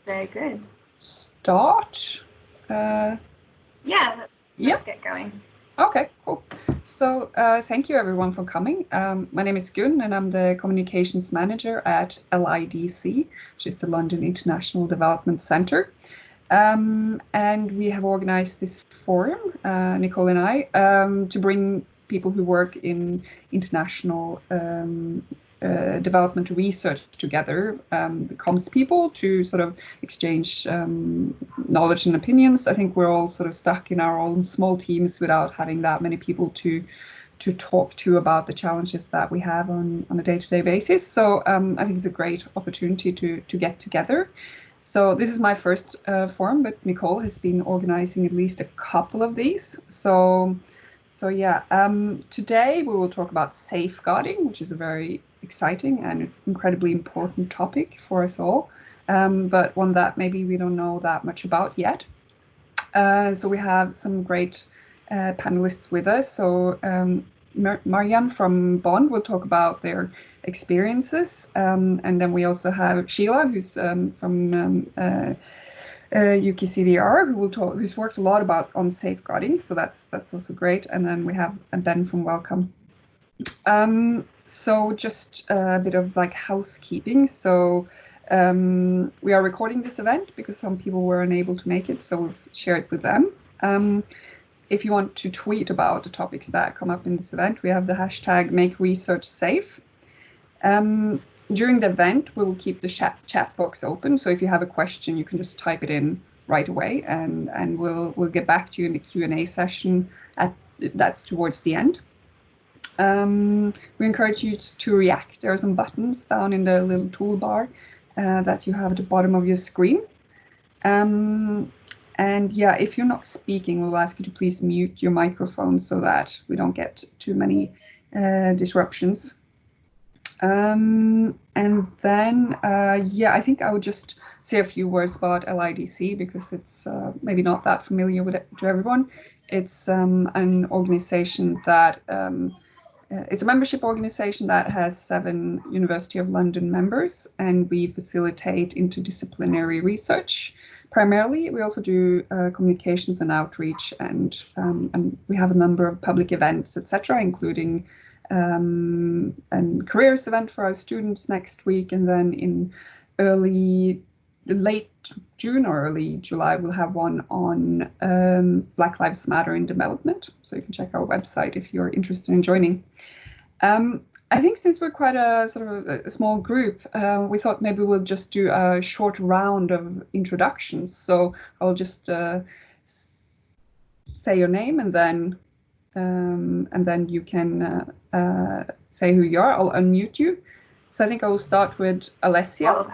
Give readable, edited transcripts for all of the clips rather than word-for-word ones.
Very good. Start? Yeah, let's get going. Okay, cool. So thank you everyone for coming. My name is Gun and I'm the Communications Manager at LIDC, which is the London International Development Centre. And we have organized this forum, Nicole and I, to bring people who work in international development research together, the comms people, to sort of exchange knowledge and opinions. I think we're all sort of stuck in our own small teams without having that many people to talk to about the challenges that we have on a day-to-day basis. So I think it's a great opportunity to get together. So this is my first forum, but Nicole has been organizing at least a couple of these. So yeah, today we will talk about safeguarding, which is a very exciting and incredibly important topic for us all, but one that maybe we don't know that much about yet. So we have some great panelists with us. So Marianne from Bonn will talk about their experiences, and then we also have Sheila, who's from UKCDR, who's worked a lot on safeguarding, so that's also great. And then we have Ben from Welcome. So just a bit of like housekeeping. So we are recording this event because some people were unable to make it, so we'll share it with them. If you want to tweet about the topics that come up in this event, we have the hashtag #MakeResearchSafe. During the event, we will keep the chat box open. So if you have a question, you can just type it in right away, and we'll get back to you in the Q&A session. That's towards the end. We encourage you to react. There are some buttons down in the little toolbar that you have at the bottom of your screen. And yeah, if you're not speaking, we'll ask you to please mute your microphone so that we don't get too many disruptions. And then, yeah, I think I would just say a few words about LIDC because it's maybe not that familiar to everyone. It's an organization that it's a membership organization that has 7 University of London members, and we facilitate interdisciplinary research. Primarily, we also do communications and outreach, and we have a number of public events, etc., including a careers event for our students next week, and then in late June or early July, we'll have one on Black Lives Matter in development. So you can check our website if you're interested in joining. I think since we're quite a sort of a small group, we thought maybe we'll just do a short round of introductions. So I'll just say your name, and then you can say who you are. I'll unmute you. So I think I will start with Alessia. Oh,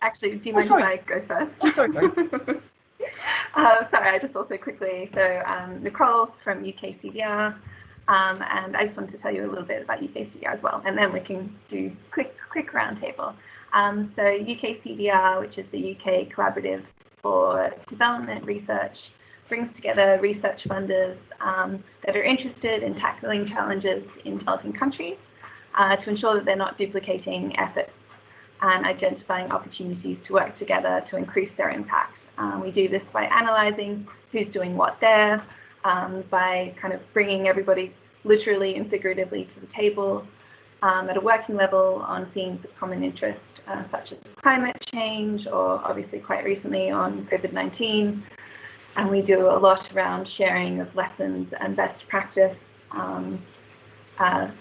actually, do you mind if I go first? Oh, sorry. Sorry, I just also quickly. So Nicole from UKCDR. And I just wanted to tell you a little bit about UKCDR as well, and then we can do quick roundtable. So UKCDR, which is the UK Collaborative for Development Research, brings together research funders that are interested in tackling challenges in developing countries to ensure that they're not duplicating efforts and identifying opportunities to work together to increase their impact. We do this by analysing who's doing what there, by kind of bringing everybody literally and figuratively to the table at a working level on themes of common interest, such as climate change, or obviously quite recently on COVID-19. And we do a lot around sharing of lessons and best practice,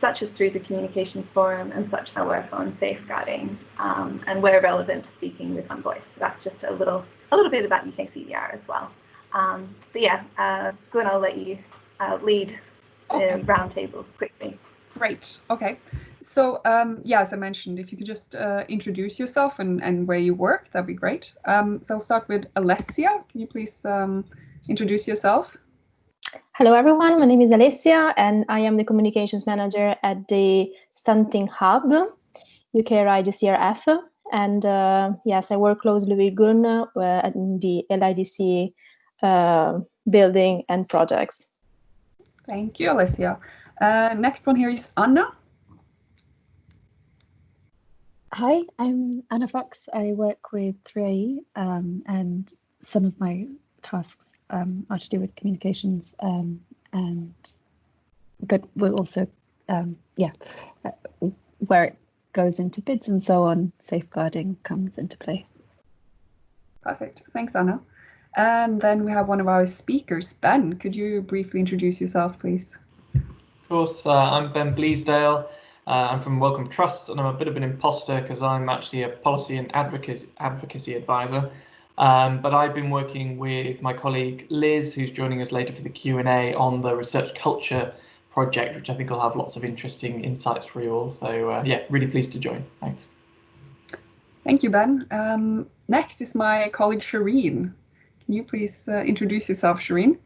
such as through the Communications Forum, and such as our work on safeguarding, and where relevant, speaking with one voice. So that's just a little bit about UKCDR as well. But yeah, good. I'll let you lead the roundtable quickly. Great. Okay. So yeah, as I mentioned, if you could just introduce yourself and where you work, that'd be great. So I'll start with Alessia. Can you please introduce yourself? Hello, everyone. My name is Alessia, and I am the communications manager at the Stunting Hub, UKCDR. And yes, I work closely with Gun in the LIDC building and projects. Thank you, Alessia. Next one here is Anna. Hi, I'm Anna Fox. I work with 3IE and some of my tasks are to do with communications but we're also where it goes into bids and so on, safeguarding comes into play. Perfect. Thanks, Anna. And then we have one of our speakers, Ben. Could you briefly introduce yourself, please? Of course, I'm Ben Bleasdale. I'm from Wellcome Trust, and I'm a bit of an imposter because I'm actually a policy and advocacy advisor. But I've been working with my colleague Liz, who's joining us later for the Q&A on the research culture project, which I think will have lots of interesting insights for you all. So yeah, really pleased to join. Thanks. Thank you, Ben. Next is my colleague Shireen. Can you please introduce yourself, Shireen?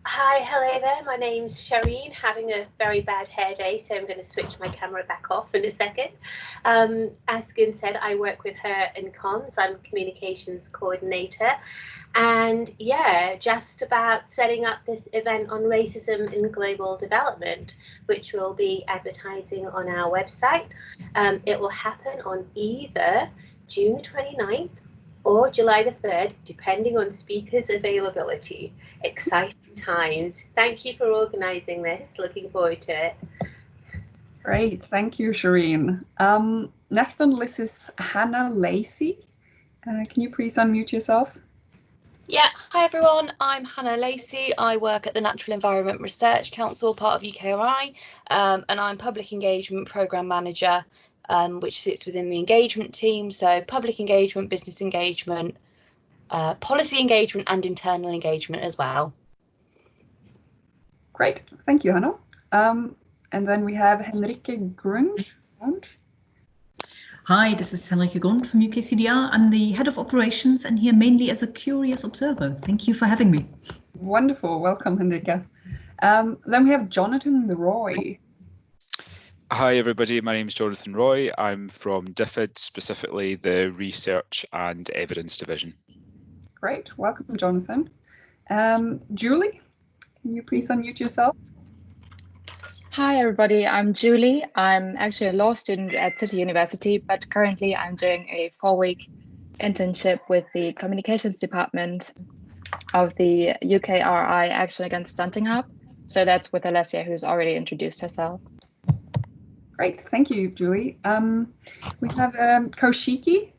Hi, hello there. My name's Shireen, having a very bad hair day, so I'm going to switch my camera back off in a second. As Gun said, I work with her in comms. I'm communications coordinator. And yeah, just about setting up this event on racism in global development, which we'll be advertising on our website. It will happen on either June the 29th or July the 3rd, depending on speakers' availability. Exciting times. Thank you for organising this. Looking forward to it. Great. Thank you, Shireen. Next on the list is Hannah Lacey. Can you please unmute yourself? Yeah, hi everyone, I'm Hannah Lacey. I work at the Natural Environment Research Council, part of UKRI, and I'm Public Engagement Programme Manager, which sits within the engagement team. So public engagement, business engagement, policy engagement and internal engagement as well. Great, thank you, Hannah. And then we have Henrike Grund. Hi, this is Henrike Grund from UKCDR. I'm the head of operations and here mainly as a curious observer. Thank you for having me. Wonderful, welcome, Henrike. Then we have Jonathan Roy. Hi everybody, my name is Jonathan Roy. I'm from DFID, specifically the Research and Evidence Division. Great, welcome Jonathan. Julie, can you please unmute yourself? Hi everybody, I'm Julie. I'm actually a law student at City University, but currently I'm doing a 4-week internship with the communications department of the UKRI Action Against Stunting Hub. So that's with Alessia, who's already introduced herself. Great, thank you, Julie. We have Kaushiki.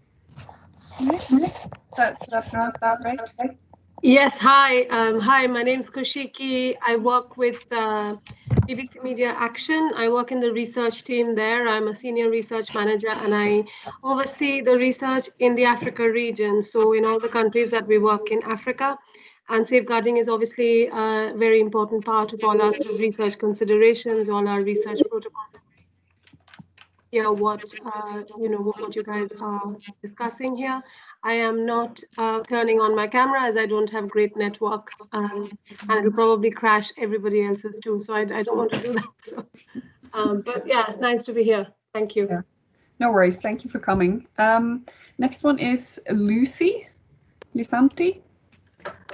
Did I pronounce that right? Yes, hi. Hi, my name is Kaushiki. I work with BBC Media Action. I work in the research team there. I'm a senior research manager and I oversee the research in the Africa region. So in all the countries that we work in Africa, and safeguarding is obviously a very important part of all our research considerations, all our research protocols. Yeah, what you guys are discussing here. I am not turning on my camera as I don't have great network, and it'll probably crash everybody else's too. So I don't want to do that. So, but yeah, nice to be here. Thank you. Yeah. No worries. Thank you for coming. Next one is Lucy Lisanti.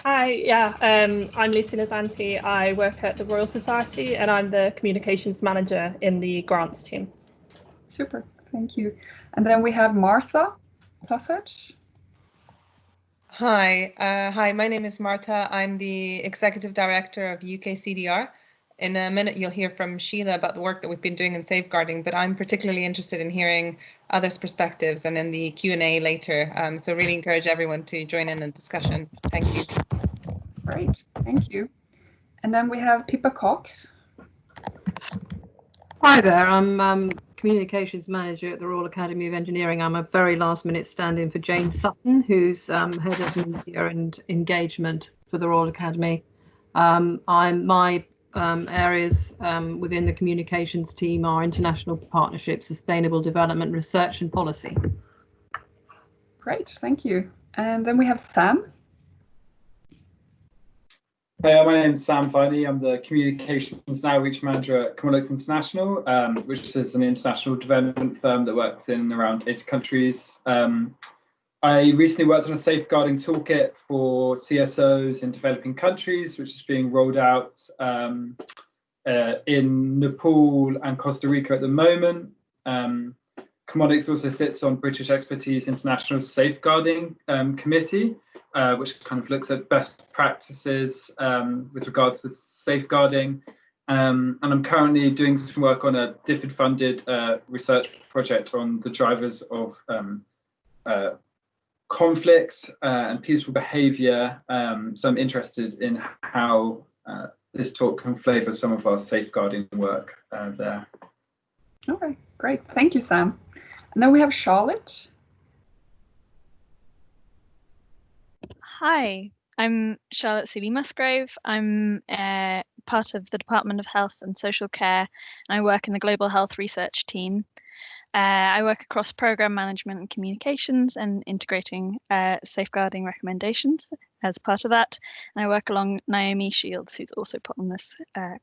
Hi, yeah, I'm Lucy Lisanti. I work at the Royal Society and I'm the communications manager in the grants team. Super, thank you. And then we have Martha Tuffett. Hi, my name is Marta. I'm the Executive Director of UKCDR. In a minute, you'll hear from Sheila about the work that we've been doing in safeguarding, but I'm particularly interested in hearing others' perspectives and in the Q&A later. So really encourage everyone to join in the discussion. Thank you. Great, thank you. And then we have Pippa Cox. Hi there, I'm Communications Manager at the Royal Academy of Engineering. I'm a very last-minute stand-in for Jane Sutton, who's Head of Media and Engagement for the Royal Academy. My areas within the communications team are international partnerships, sustainable development, research and policy. Great, thank you. And then we have Sam. Hey, my name is Sam Finey. I'm the Communications and Outreach Manager at Communications International, which is an international development firm that works in around 80 countries. I recently worked on a safeguarding toolkit for CSOs in developing countries, which is being rolled out in Nepal and Costa Rica at the moment. Commodix also sits on British Expertise International Safeguarding Committee, which kind of looks at best practices with regards to safeguarding. And I'm currently doing some work on a DFID-funded research project on the drivers of conflict and peaceful behaviour. So I'm interested in how this talk can flavour some of our safeguarding work there. Okay, great. Thank you, Sam. And then we have Charlotte. Hi, I'm Charlotte Seeley Musgrave. I'm part of the Department of Health and Social Care, and I work in the Global Health Research team. I work across program management and communications and integrating safeguarding recommendations as part of that. And I work along Naomi Shields, who's also put on this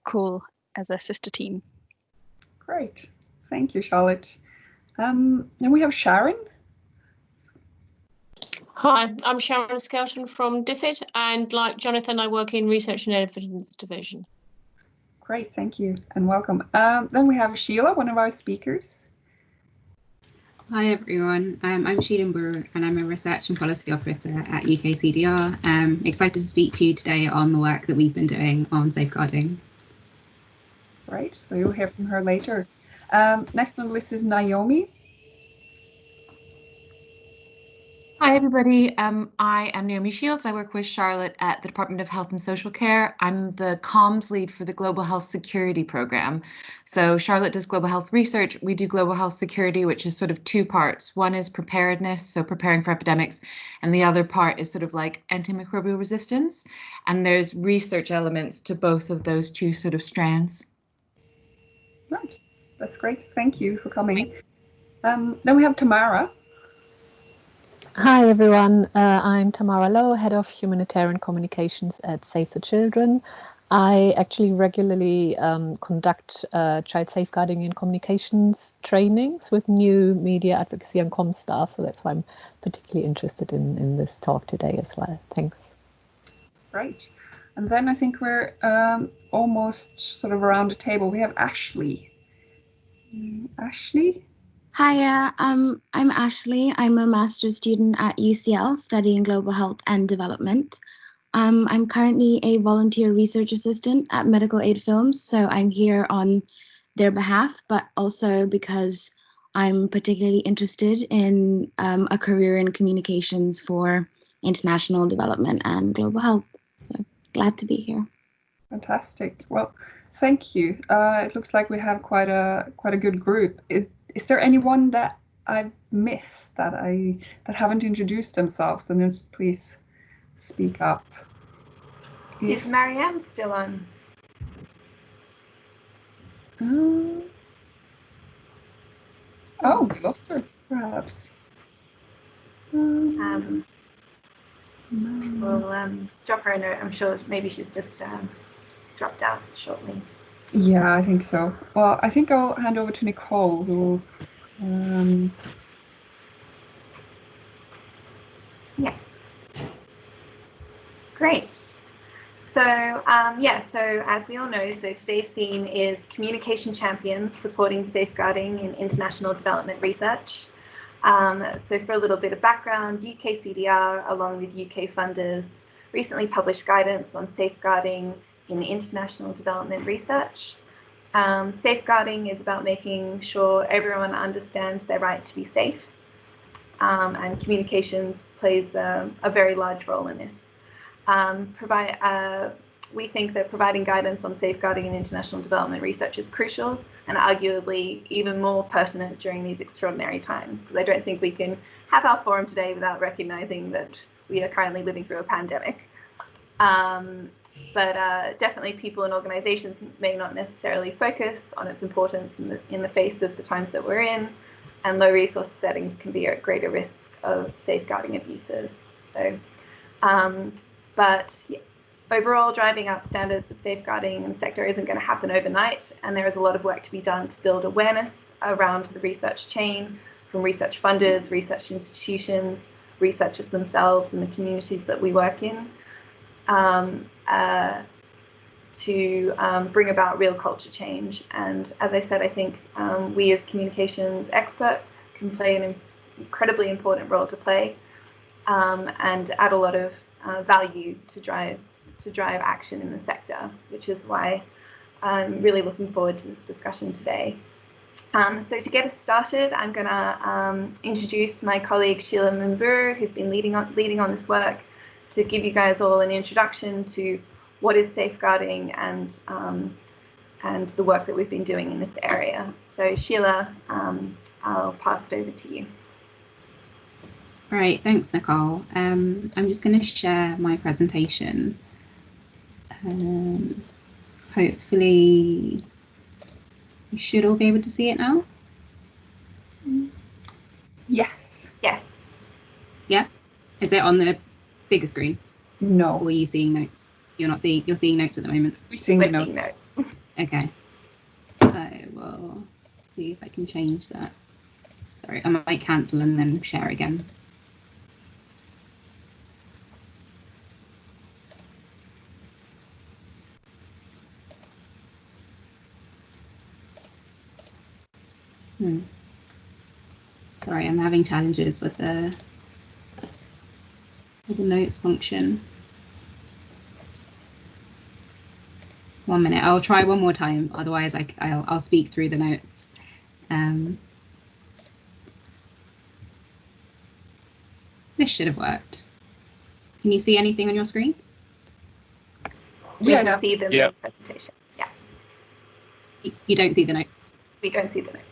call as a sister team. Great, thank you, Charlotte. Then we have Sharon. Hi, I'm Sharon Skelton from DFID, and like Jonathan, I work in Research and Evidence Division. Great, thank you, and welcome. Then we have Sheila, one of our speakers. Hi everyone, I'm Sheila Brewer and I'm a Research and Policy Officer at UKCDR. I'm excited to speak to you today on the work that we've been doing on safeguarding. Right, so you'll hear from her later. Next on the list is Naomi. Hi everybody, I am Naomi Shields. I work with Charlotte at the Department of Health and Social Care. I'm the comms lead for the Global Health Security Program. So Charlotte does global health research. We do global health security, which is sort of two parts. One is preparedness, so preparing for epidemics, and the other part is sort of like antimicrobial resistance. And there's research elements to both of those two sort of strands. Right, that's great. Thank you for coming. Then we have Tamara. Hi everyone, I'm Tamara Lowe, Head of Humanitarian Communications at Save the Children. I actually regularly conduct child safeguarding and communications trainings with new media advocacy and comm staff, so that's why I'm particularly interested in this talk today as well. Thanks. Great. And then I think we're almost sort of around the table. We have Ashley. Ashley? Hiya, I'm Ashley. I'm a master's student at UCL studying global health and development. I'm currently a volunteer research assistant at Medical Aid Films, so I'm here on their behalf, but also because I'm particularly interested in a career in communications for international development and global health. So glad to be here. Fantastic. Well, thank you. It looks like we have quite a good group. Is there anyone that I've missed that haven't introduced themselves? Then just please speak up. Is Marianne still on? Oh, we lost her, perhaps. We'll drop her a note. I'm sure maybe she's just dropped out shortly. Yeah, I think so. Well, I think I'll hand over to Nicole, who yeah. Great. So so as we all know, so today's theme is Communication Champions Supporting Safeguarding in International Development Research. So for a little bit of background, UKCDR, along with UK funders, recently published guidance on safeguarding in international development research. Safeguarding is about making sure everyone understands their right to be safe, and communications plays a very large role in this. We think that providing guidance on safeguarding in international development research is crucial and arguably even more pertinent during these extraordinary times, because I don't think we can have our forum today without recognizing that we are currently living through a pandemic. But definitely people and organizations may not necessarily focus on its importance in the face of the times that we're in, and low resource settings can be at greater risk of safeguarding abuses. So, but yeah, overall, driving up standards of safeguarding in the sector isn't going to happen overnight, and there is a lot of work to be done to build awareness around the research chain, from research funders, research institutions, researchers themselves, and the communities that we work in. to bring about real culture change. And as I said, I think we as communications experts can play an incredibly important role to play and add a lot of value to drive action in the sector, which is why I'm really looking forward to this discussion today. So to get us started, I'm going to introduce my colleague Sheila Mburu, who's been leading on this work, to give you guys all an introduction to what is safeguarding and the work that we've been doing in this area. So Sheila, I'll pass it over to you. All right, thanks, Nicole. I'm just going to share my presentation. Hopefully you should all be able to see it now. Yes. Yes. Yeah? Is it on the bigger screen? No. Or are you seeing notes? You're not seeing, you're seeing notes at the moment? We're seeing the notes. Okay. I will see if I can change that. Sorry, I might cancel and then share again. Sorry, I'm having challenges with the notes function. 1 minute, I'll try one more time, otherwise I'll speak through the notes. This should have worked. Can you see anything on your screens? We can see the presentation. Yeah. You don't see the notes? We don't see the notes.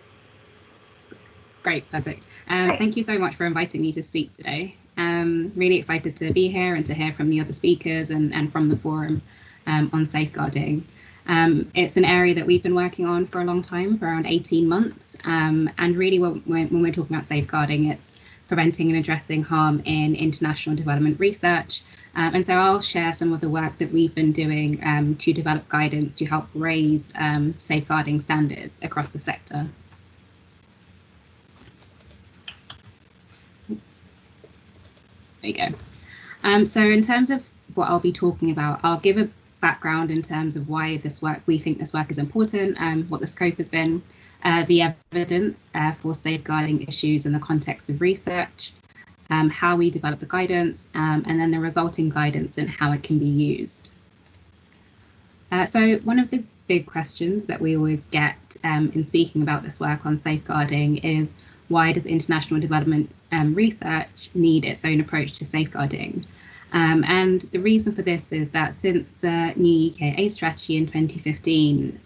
Great, perfect. Thank you so much for inviting me to speak today. Really excited to be here and to hear from the other speakers and from the forum on safeguarding. It's an area that we've been working on for a long time, for around 18 months. And really when we're talking about safeguarding, it's preventing and addressing harm in international development research. And so I'll share some of the work that we've been doing to develop guidance to help raise safeguarding standards across the sector. There you go. So in terms of what I'll be talking about, I'll give a background in terms of why we think this work is important, what the scope has been, the evidence for safeguarding issues in the context of research, how we develop the guidance, and then the resulting guidance and how it can be used. So one of the big questions that we always get in speaking about this work on safeguarding is, why does international development research need its own approach to safeguarding? And the reason for this is that since the new UK AIDS strategy in 2015,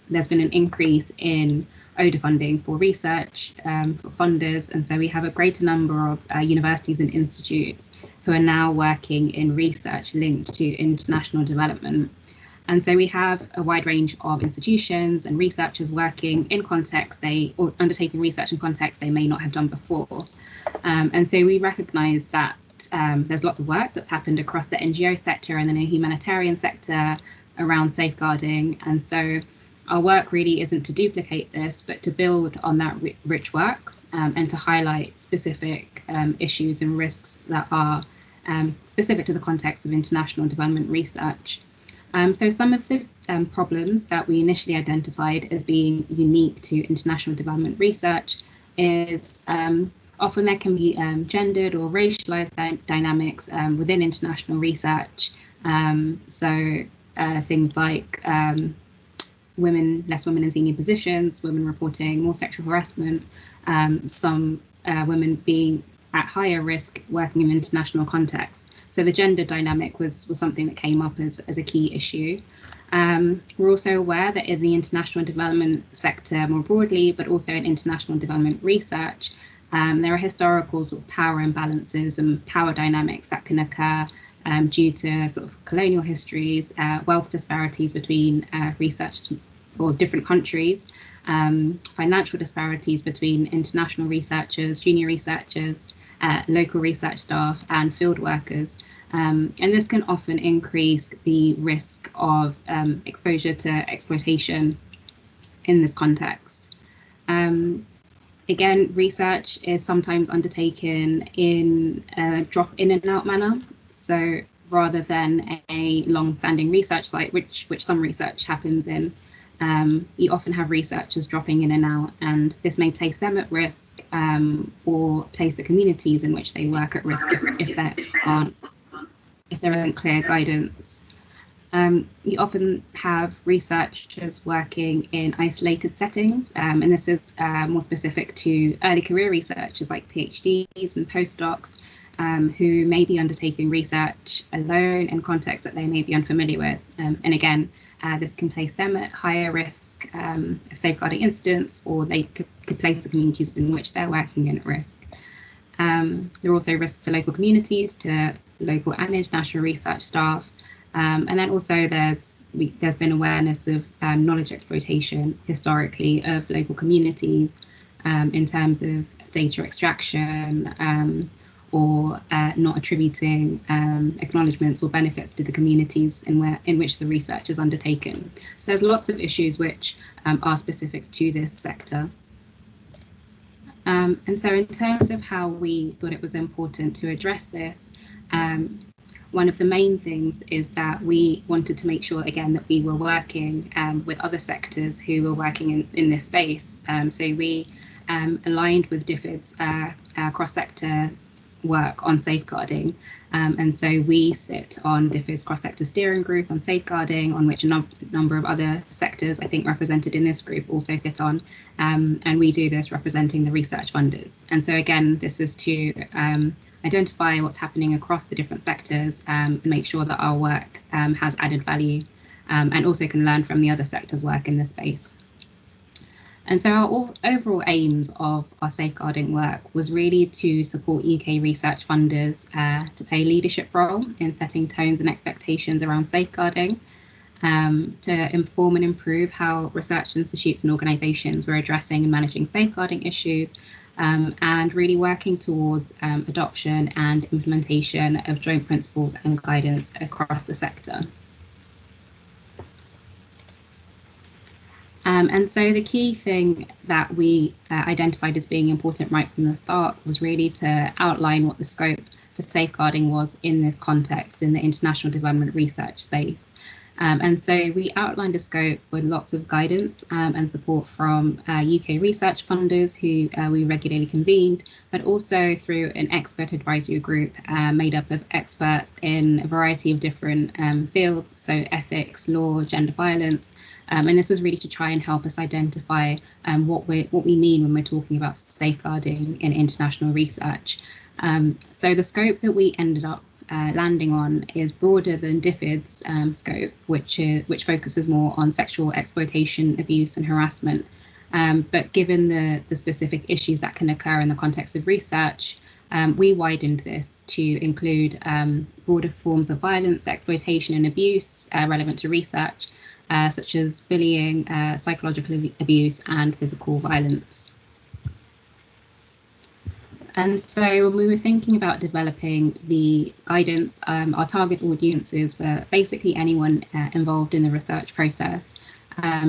there's been an increase in ODA funding for research, for funders, and so we have a greater number of universities and institutes who are now working in research linked to international development. And so we have a wide range of institutions and researchers working in contexts or undertaking research in contexts they may not have done before. And so we recognise that there's lots of work that's happened across the NGO sector and then the humanitarian sector around safeguarding. And so our work really isn't to duplicate this, but to build on that rich work and to highlight specific issues and risks that are specific to the context of international development research. So some of the problems that we initially identified as being unique to international development research is often there can be gendered or racialized dynamics within international research. So things like less women in senior positions, women reporting more sexual harassment, some women being at higher risk working in international contexts. So the gender dynamic was something that came up as a key issue. We're also aware that in the international development sector more broadly, but also in international development research, there are historical sort of power imbalances and power dynamics that can occur due to sort of colonial histories, wealth disparities between researchers for different countries, financial disparities between international researchers, junior researchers, local research staff and field workers. And this can often increase the risk of exposure to exploitation in this context. Again, research is sometimes undertaken in a drop in and out manner. So rather than a long-standing research site, which some research happens in. You often have researchers dropping in and out, and this may place them at risk or place the communities in which they work at risk if there isn't clear guidance. You often have researchers working in isolated settings, and this is more specific to early career researchers like PhDs and postdocs, who may be undertaking research alone in contexts that they may be unfamiliar with. And again, this can place them at higher risk of safeguarding incidents, or they could place the communities in which they're working in at risk. There are also risks to local communities, to local and international research staff. And then also there's been awareness of knowledge exploitation historically of local communities in terms of data extraction or not attributing acknowledgements or benefits to the communities in which the research is undertaken. So there's lots of issues which are specific to this sector. And so in terms of how we thought it was important to address this, one of the main things is that we wanted to make sure, again, that we were working with other sectors who were working in this space. So we aligned with DFID's cross-sector work on safeguarding. And so we sit on DFID's cross-sector steering group on safeguarding, on which a number of other sectors, I think represented in this group, also sit on. And we do this representing the research funders. And so again, this is to identify what's happening across the different sectors and make sure that our work has added value and also can learn from the other sectors' work in this space. And so our overall aims of our safeguarding work was really to support UK research funders to play a leadership role in setting tones and expectations around safeguarding, to inform and improve how research institutes and organisations were addressing and managing safeguarding issues, and really working towards adoption and implementation of joint principles and guidance across the sector. And so the key thing that we identified as being important right from the start was really to outline what the scope for safeguarding was in this context, in the international development research space. And so we outlined a scope with lots of guidance and support from UK research funders who we regularly convened, but also through an expert advisory group made up of experts in a variety of different fields, so ethics, law, gender violence. And this was really to try and help us identify what we mean when we're talking about safeguarding in international research. So the scope that we ended up landing on is broader than DFID's scope, which focuses more on sexual exploitation, abuse and harassment. But given the specific issues that can occur in the context of research, we widened this to include broader forms of violence, exploitation and abuse relevant to research, such as bullying, psychological abuse and physical violence. And so when we were thinking about developing the guidance, our target audiences were basically anyone involved in the research process.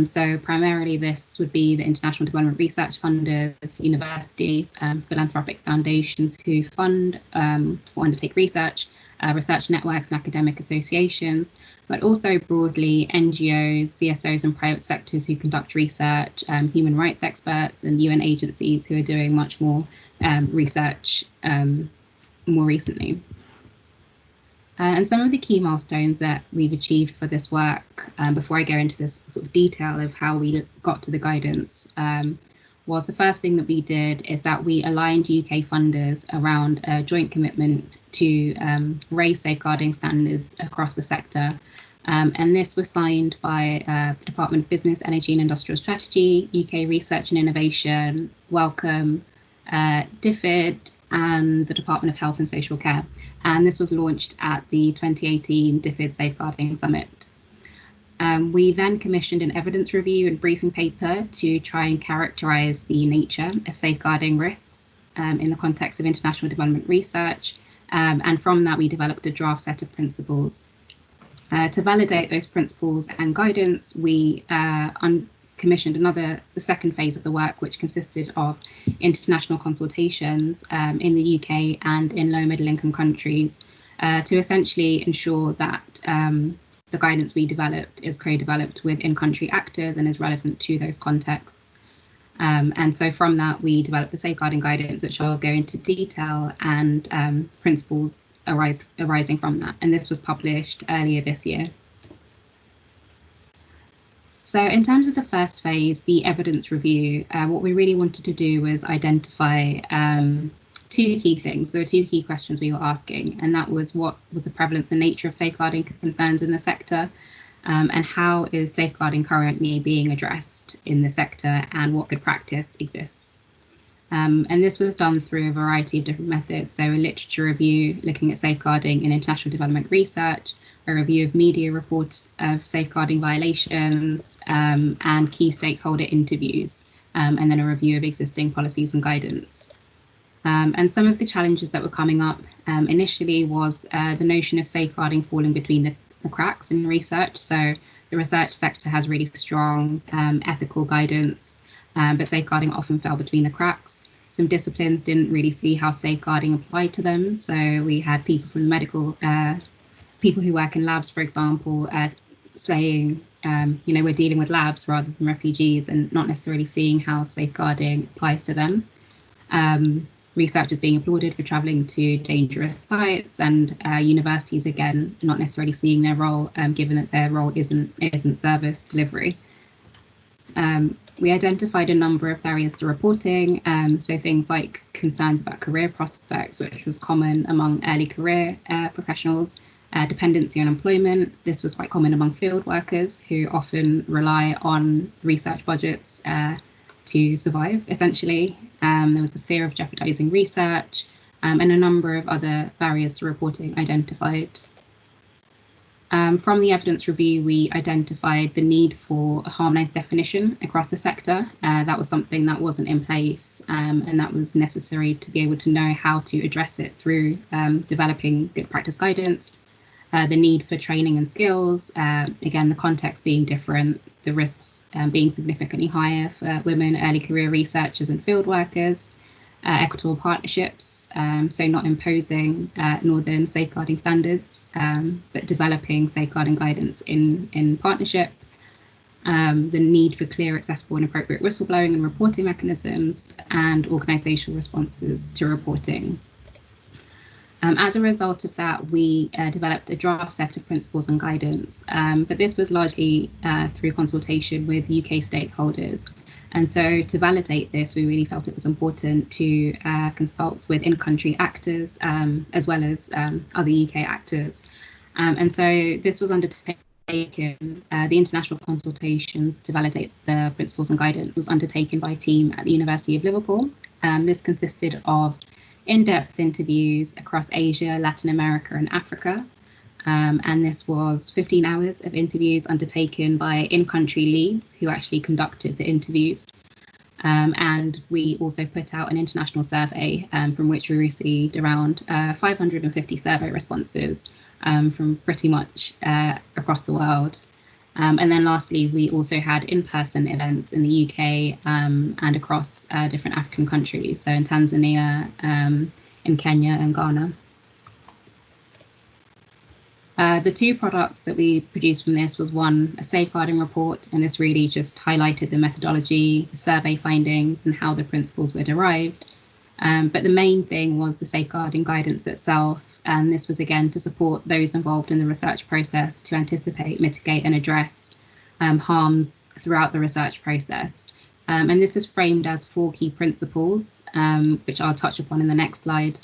So primarily this would be the international development research funders, universities, philanthropic foundations who fund or undertake research, research networks and academic associations, but also broadly NGOs, CSOs and private sectors who conduct research, human rights experts and UN agencies who are doing much more research more recently. And some of the key milestones that we've achieved for this work, before I go into this sort of detail of how we got to the guidance, was the first thing that we did is that we aligned UK funders around a joint commitment to raise safeguarding standards across the sector. And this was signed by the Department of Business, Energy and Industrial Strategy, UK Research and Innovation, Wellcome, DFID, and the Department of Health and Social Care. And this was launched at the 2018 DFID Safeguarding Summit. We then commissioned an evidence review and briefing paper to try and characterise the nature of safeguarding risks in the context of international development research. And from that, we developed a draft set of principles. To validate those principles and guidance, we commissioned the second phase of the work, which consisted of international consultations in the UK and in low middle income countries to essentially ensure that the guidance we developed is co-developed with in-country actors and is relevant to those contexts. And so from that, we developed the safeguarding guidance, which I'll go into detail, and principles arising from that. And this was published earlier this year. So in terms of the first phase, the evidence review, what we really wanted to do was identify two key things. There were two key questions we were asking, and that was what was the prevalence and nature of safeguarding concerns in the sector, and how is safeguarding currently being addressed in the sector, and what good practice exists. And this was done through a variety of different methods. So a literature review looking at safeguarding in international development research, a review of media reports of safeguarding violations, and key stakeholder interviews, and then a review of existing policies and guidance. And some of the challenges that were coming up initially was the notion of safeguarding falling between the cracks in research. So the research sector has really strong ethical guidance, but safeguarding often fell between the cracks. Some disciplines didn't really see how safeguarding applied to them. So we had people from medical, people who work in labs, for example, saying, we're dealing with labs rather than refugees, and not necessarily seeing how safeguarding applies to them. Researchers being applauded for travelling to dangerous sites, and universities, again, not necessarily seeing their role, given that their role isn't service delivery. We identified a number of barriers to reporting, so things like concerns about career prospects, which was common among early career professionals, dependency on employment. This was quite common among field workers who often rely on research budgets to survive, essentially. There was a fear of jeopardizing research, and a number of other barriers to reporting identified. From the evidence review, we identified the need for a harmonized definition across the sector. That was something that wasn't in place, and that was necessary to be able to know how to address it through developing good practice guidance. The need for training and skills, again, the context being different, the risks being significantly higher for women, early career researchers and field workers, equitable partnerships, so not imposing northern safeguarding standards, but developing safeguarding guidance in partnership, the need for clear, accessible and appropriate whistleblowing and reporting mechanisms, and organisational responses to reporting. As a result of that, we developed a draft set of principles and guidance, but this was largely through consultation with UK stakeholders. And so to validate this, we really felt it was important to consult with in-country actors, as well as other UK actors. And so this was undertaken, the international consultations to validate the principles and guidance was undertaken by a team at the University of Liverpool. This consisted of in-depth interviews across Asia, Latin America and Africa. And this was 15 hours of interviews undertaken by in-country leads who actually conducted the interviews. And we also put out an international survey from which we received around 550 survey responses from pretty much across the world. And then lastly, we also had in-person events in the UK and across different African countries, so in Tanzania, in Kenya and Ghana. The two products that we produced from this was one, a safeguarding report, and this really just highlighted the methodology, the survey findings and how the principles were derived. But the main thing was the safeguarding guidance itself. And this was again to support those involved in the research process to anticipate, mitigate and address harms throughout the research process. And this is framed as 4 key principles, which I'll touch upon in the next slide.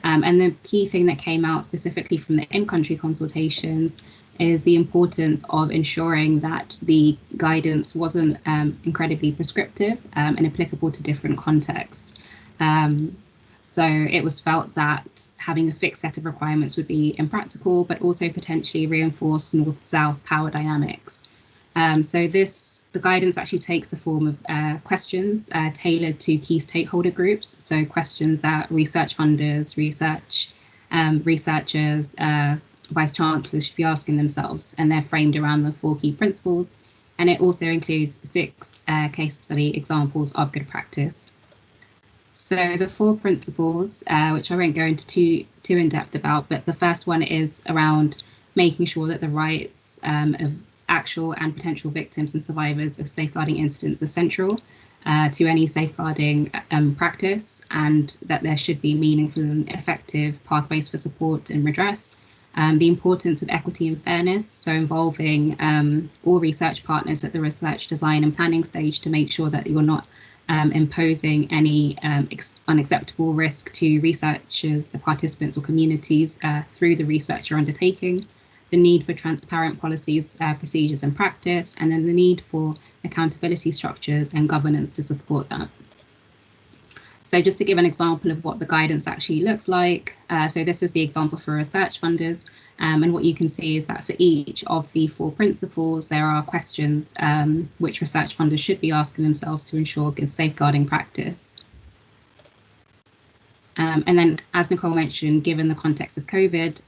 And the key thing that came out specifically from the in-country consultations is the importance of ensuring that the guidance wasn't incredibly prescriptive and applicable to different contexts. So it was felt that having a fixed set of requirements would be impractical, but also potentially reinforce north-south power dynamics. So the guidance actually takes the form of questions tailored to key stakeholder groups. So questions that research funders, researchers, vice chancellors should be asking themselves, and they're framed around the 4 key principles. And it also includes 6 case study examples of good practice. So the 4 principles, which I won't go into too in depth about, but the first one is around making sure that the rights of actual and potential victims and survivors of safeguarding incidents are central to any safeguarding practice, and that there should be meaningful and effective pathways for support and redress. The importance of equity and fairness, so involving all research partners at the research design and planning stage to make sure that you're not imposing any unacceptable risk to researchers, the participants or communities through the research you're undertaking. The need for transparent policies, procedures and practice, and then the need for accountability structures and governance to support that. So just to give an example of what the guidance actually looks like, so this is the example for research funders, and what you can see is that for each of the 4 principles, there are questions which research funders should be asking themselves to ensure good safeguarding practice. And then, as Nicole mentioned, given the context of COVID,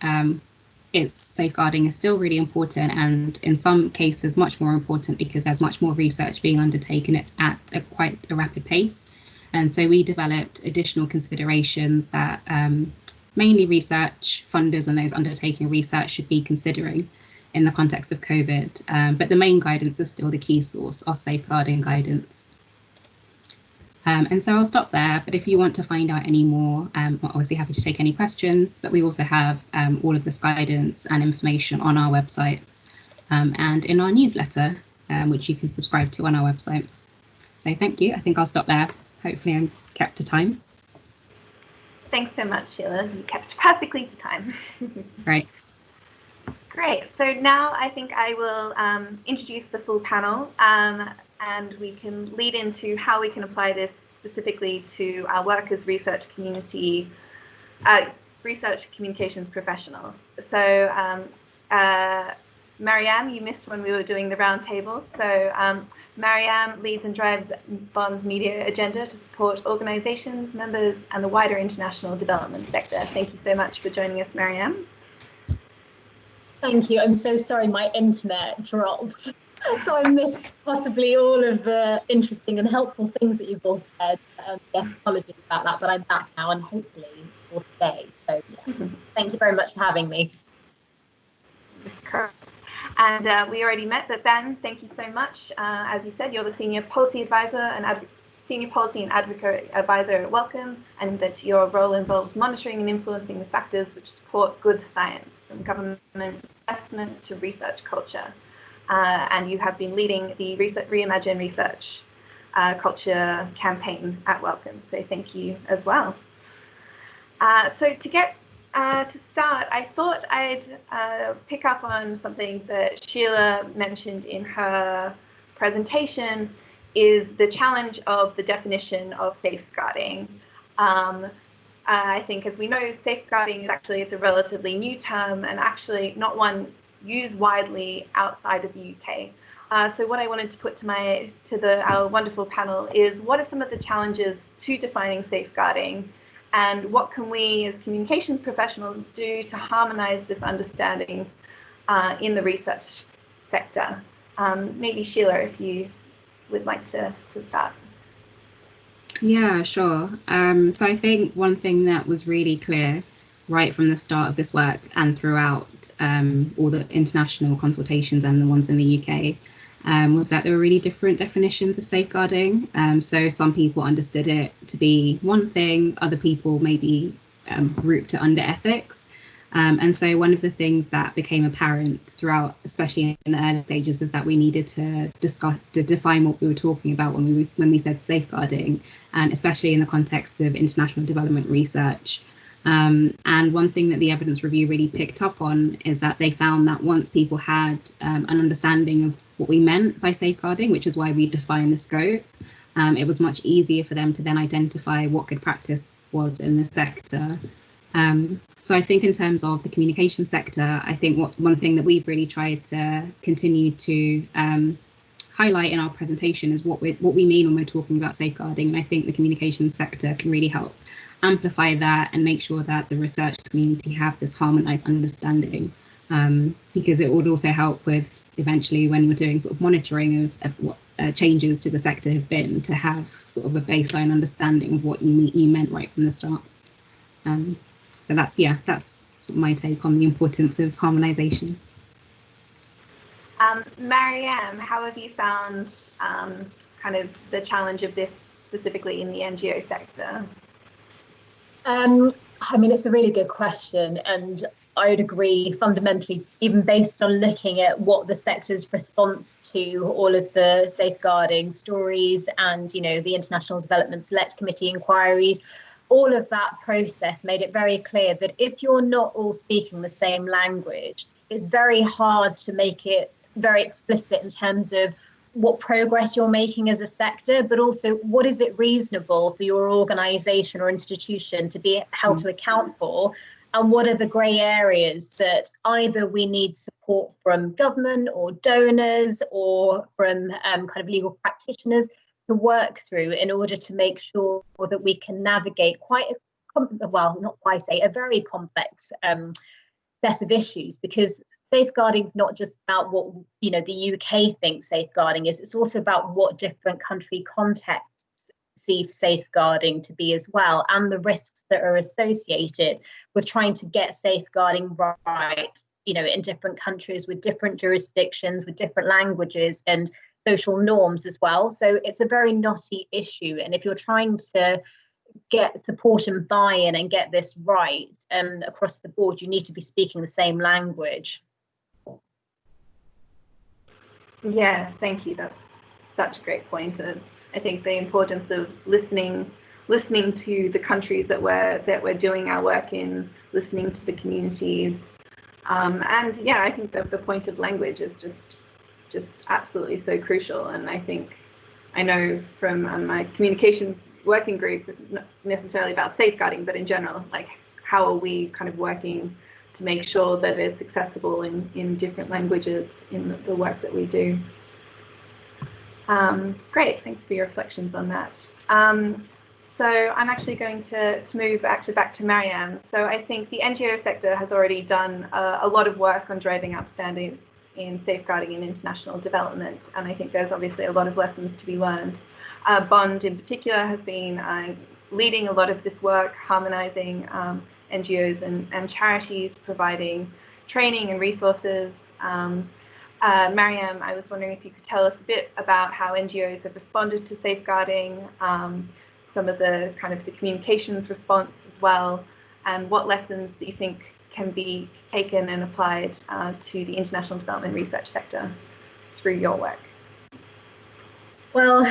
safeguarding is still really important, and in some cases much more important because there's much more research being undertaken at quite a rapid pace. And so we developed additional considerations that mainly research funders and those undertaking research should be considering in the context of COVID. But the main guidance is still the key source of safeguarding guidance. And so I'll stop there, but if you want to find out any more, I'm obviously happy to take any questions, but we also have all of this guidance and information on our websites and in our newsletter, which you can subscribe to on our website. So thank you. I think I'll stop there. Hopefully I'm kept to time. Thanks so much, Sheila. You kept perfectly to time. Right. Great. So now I think I will introduce the full panel, and we can lead into how we can apply this specifically to our work as research communications professionals. So Mariam, you missed when we were doing the roundtable. So Mariam leads and drives Bond's media agenda to support organizations, members, and the wider international development sector. Thank you so much for joining us, Mariam. Thank you. I'm so sorry my internet dropped. So I missed possibly all of the interesting and helpful things that you've all said. Yeah, apologies about that, but I'm back now and hopefully will stay. So yeah, thank you very much for having me. Correct. And we already met, but Ben, thank you so much. As you said, you're the Senior Policy Advisor and Senior Policy and Advocate Advisor at Wellcome, and that your role involves monitoring and influencing the factors which support good science, from government investment to research culture. And you have been leading the Reimagine Research Culture campaign at Wellcome, so thank you as well. So to get to start, I thought I'd pick up on something that Sheila mentioned in her presentation, is the challenge of the definition of safeguarding. I think, as we know, safeguarding is actually, it's a relatively new term and actually not one used widely outside of the UK. So what I wanted to put to our wonderful panel is, what are some of the challenges to defining safeguarding, and what can we as communications professionals do to harmonize this understanding in the research sector? Maybe Sheila, if you would like to start. Yeah, sure. So I think one thing that was really clear right from the start of this work and throughout all the international consultations and the ones in the UK was that there were really different definitions of safeguarding. So some people understood it to be one thing, other people maybe grouped it under ethics. And so one of the things that became apparent throughout, especially in the early stages, is that we needed to define what we were talking about when we said safeguarding, and especially in the context of international development research. And one thing that the evidence review really picked up on is that they found that once people had an understanding of what we meant by safeguarding, which is why we define the scope, it was much easier for them to then identify what good practice was in the sector. So I think in terms of the communication sector, I think one thing that we've really tried to continue to highlight in our presentation is what we mean when we're talking about safeguarding. And I think the communication sector can really help amplify that and make sure that the research community have this harmonized understanding, because it would also help with eventually when we're doing sort of monitoring of changes to the sector have been, to have sort of a baseline understanding of what you meant right from the start. So that's sort of my take on the importance of harmonisation. Mariam, how have you found kind of the challenge of this specifically in the NGO sector? I mean, it's a really good question, and I would agree fundamentally, even based on looking at what the sector's response to all of the safeguarding stories and, you know, the International Development Select Committee inquiries, all of that process made it very clear that if you're not all speaking the same language, it's very hard to make it very explicit in terms of what progress you're making as a sector, but also what is it reasonable for your organisation or institution to be held to account for, and what are the grey areas that either we need support from government or donors or from kind of legal practitioners to work through in order to make sure that we can navigate quite a very complex set of issues, because safeguarding is not just about what, you know, the UK thinks safeguarding is, it's also about what different country contexts see safeguarding to be as well, and the risks that are associated with trying to get safeguarding right, you know, in different countries with different jurisdictions, with different languages and social norms as well. So it's a very knotty issue, and if you're trying to get support and buy-in and get this right across the board, you need to be speaking the same language. Yeah, thank you. That's such a great point. I think the importance of listening to the countries that we're doing our work in, listening to the communities, and yeah, I think that the point of language is just absolutely so crucial. And I know from my communications working group, not necessarily about safeguarding, but in general, like how are we kind of working to make sure that it's accessible in different languages in the work that we do. Great, thanks for your reflections on that. So I'm actually going to move back to Mariam. So I think the NGO sector has already done a lot of work on driving up standards in safeguarding and international development, and I think there's obviously a lot of lessons to be learned. Bond in particular has been leading a lot of this work, harmonizing NGOs and charities, providing training and resources. Mariam, I was wondering if you could tell us a bit about how NGOs have responded to safeguarding, some of the kind of the communications response as well, and what lessons that you think can be taken and applied to the international development research sector through your work. Well,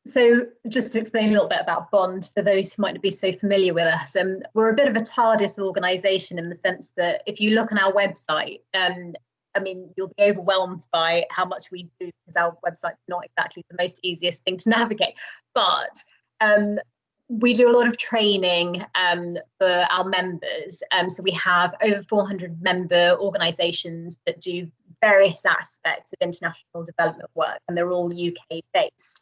so just to explain a little bit about Bond for those who might not be so familiar with us, we're a bit of a TARDIS organisation in the sense that if you look on our website, I mean, you'll be overwhelmed by how much we do, because our website's not exactly the most easiest thing to navigate. But we do a lot of training for our members. So we have over 400 member organisations that do various aspects of international development work, and they're all UK based.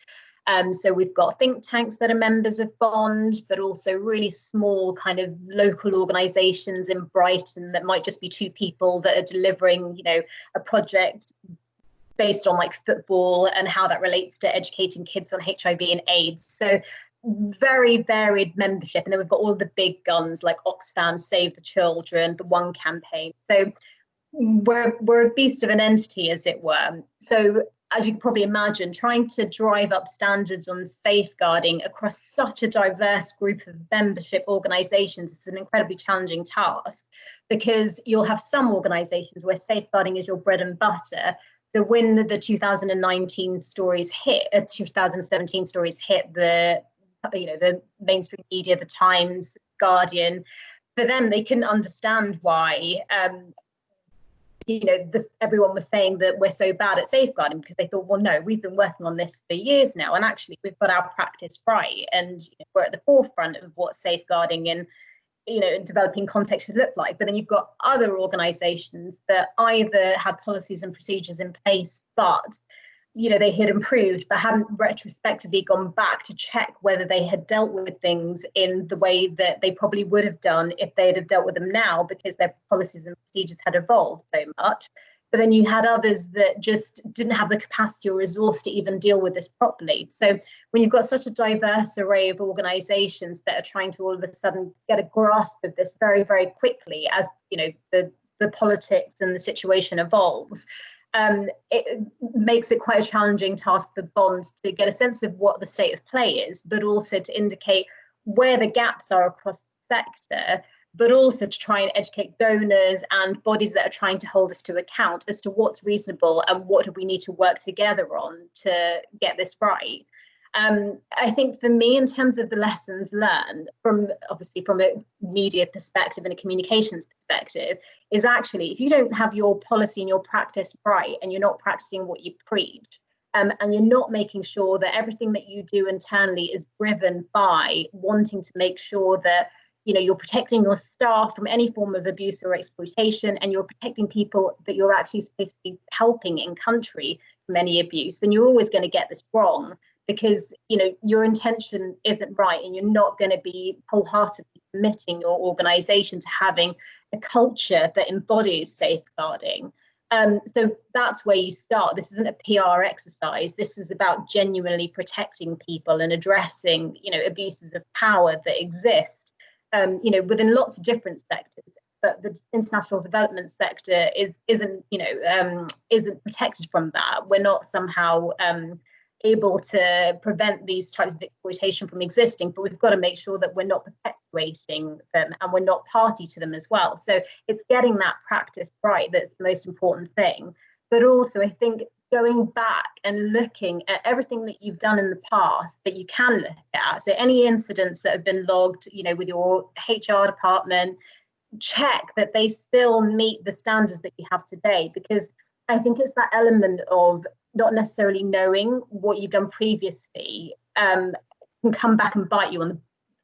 So we've got think tanks that are members of Bond, but also really small kind of local organisations in Brighton that might just be 2 people that are delivering, you know, a project based on like football and how that relates to educating kids on HIV and AIDS. So very varied membership. And then we've got all the big guns like Oxfam, Save the Children, the One Campaign. So we're a beast of an entity, as it were. So as you can probably imagine, trying to drive up standards on safeguarding across such a diverse group of membership organisations is an incredibly challenging task, because you'll have some organisations where safeguarding is your bread and butter. So when the 2019 stories hit, 2017 stories hit the mainstream media, the Times, Guardian, for them, they couldn't understand why everyone was saying that we're so bad at safeguarding, because they thought, well, no, we've been working on this for years now, and actually we've got our practice right, and we're at the forefront of what safeguarding in developing context should look like. But then you've got other organisations that either had policies and procedures in place, but they had improved, but hadn't retrospectively gone back to check whether they had dealt with things in the way that they probably would have done if they had dealt with them now, because their policies and procedures had evolved so much. but then you had others that just didn't have the capacity or resource to even deal with this properly. So when you've got such a diverse array of organizations that are trying to all of a sudden get a grasp of this very, very quickly as, you know, the politics and the situation evolves, it makes it quite a challenging task for Bond to get a sense of what the state of play is, but also to indicate where the gaps are across the sector, but also to try and educate donors and bodies that are trying to hold us to account as to what's reasonable and what do we need to work together on to get this right. I think for me, in terms of the lessons learned from obviously from a media perspective and a communications perspective, is actually if you don't have your policy and your practice right and you're not practicing what you preach, and you're not making sure that everything that you do internally is driven by wanting to make sure that, you know, you're protecting your staff from any form of abuse or exploitation, and you're protecting people that you're actually supposed to be helping in country from any abuse, then you're always going to get this wrong, because, you know, your intention isn't right and you're not going to be wholeheartedly committing your organization to having a culture that embodies safeguarding. So that's where you start. This isn't a PR exercise. This is about genuinely protecting people and addressing, you know, abuses of power that exist, you know, within lots of different sectors. But the international development sector isn't protected from that. We're not somehow able to prevent these types of exploitation from existing, but we've got to make sure that we're not perpetuating them and we're not party to them as well. So it's getting that practice right that's the most important thing. But also, I think going back and looking at everything that you've done in the past that you can look at. So any incidents that have been logged, you know, with your HR department, check that they still meet the standards that you have today, because I think it's that element of not necessarily knowing what you've done previously can come back and bite you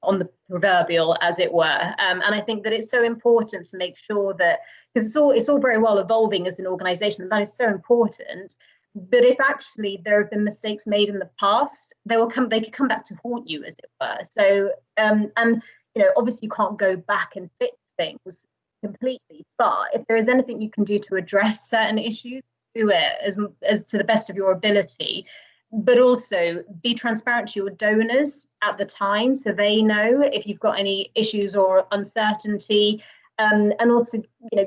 on the proverbial, as it were. And I think that it's so important to make sure that, because it's all very well evolving as an organisation, and that is so important. But if actually there have been mistakes made in the past, they could come back to haunt you, as it were. So and you know, obviously you can't go back and fix things completely, but if there is anything you can do to address certain issues, do it as to the best of your ability, but also be transparent to your donors at the time so they know if you've got any issues or uncertainty, and also, you know,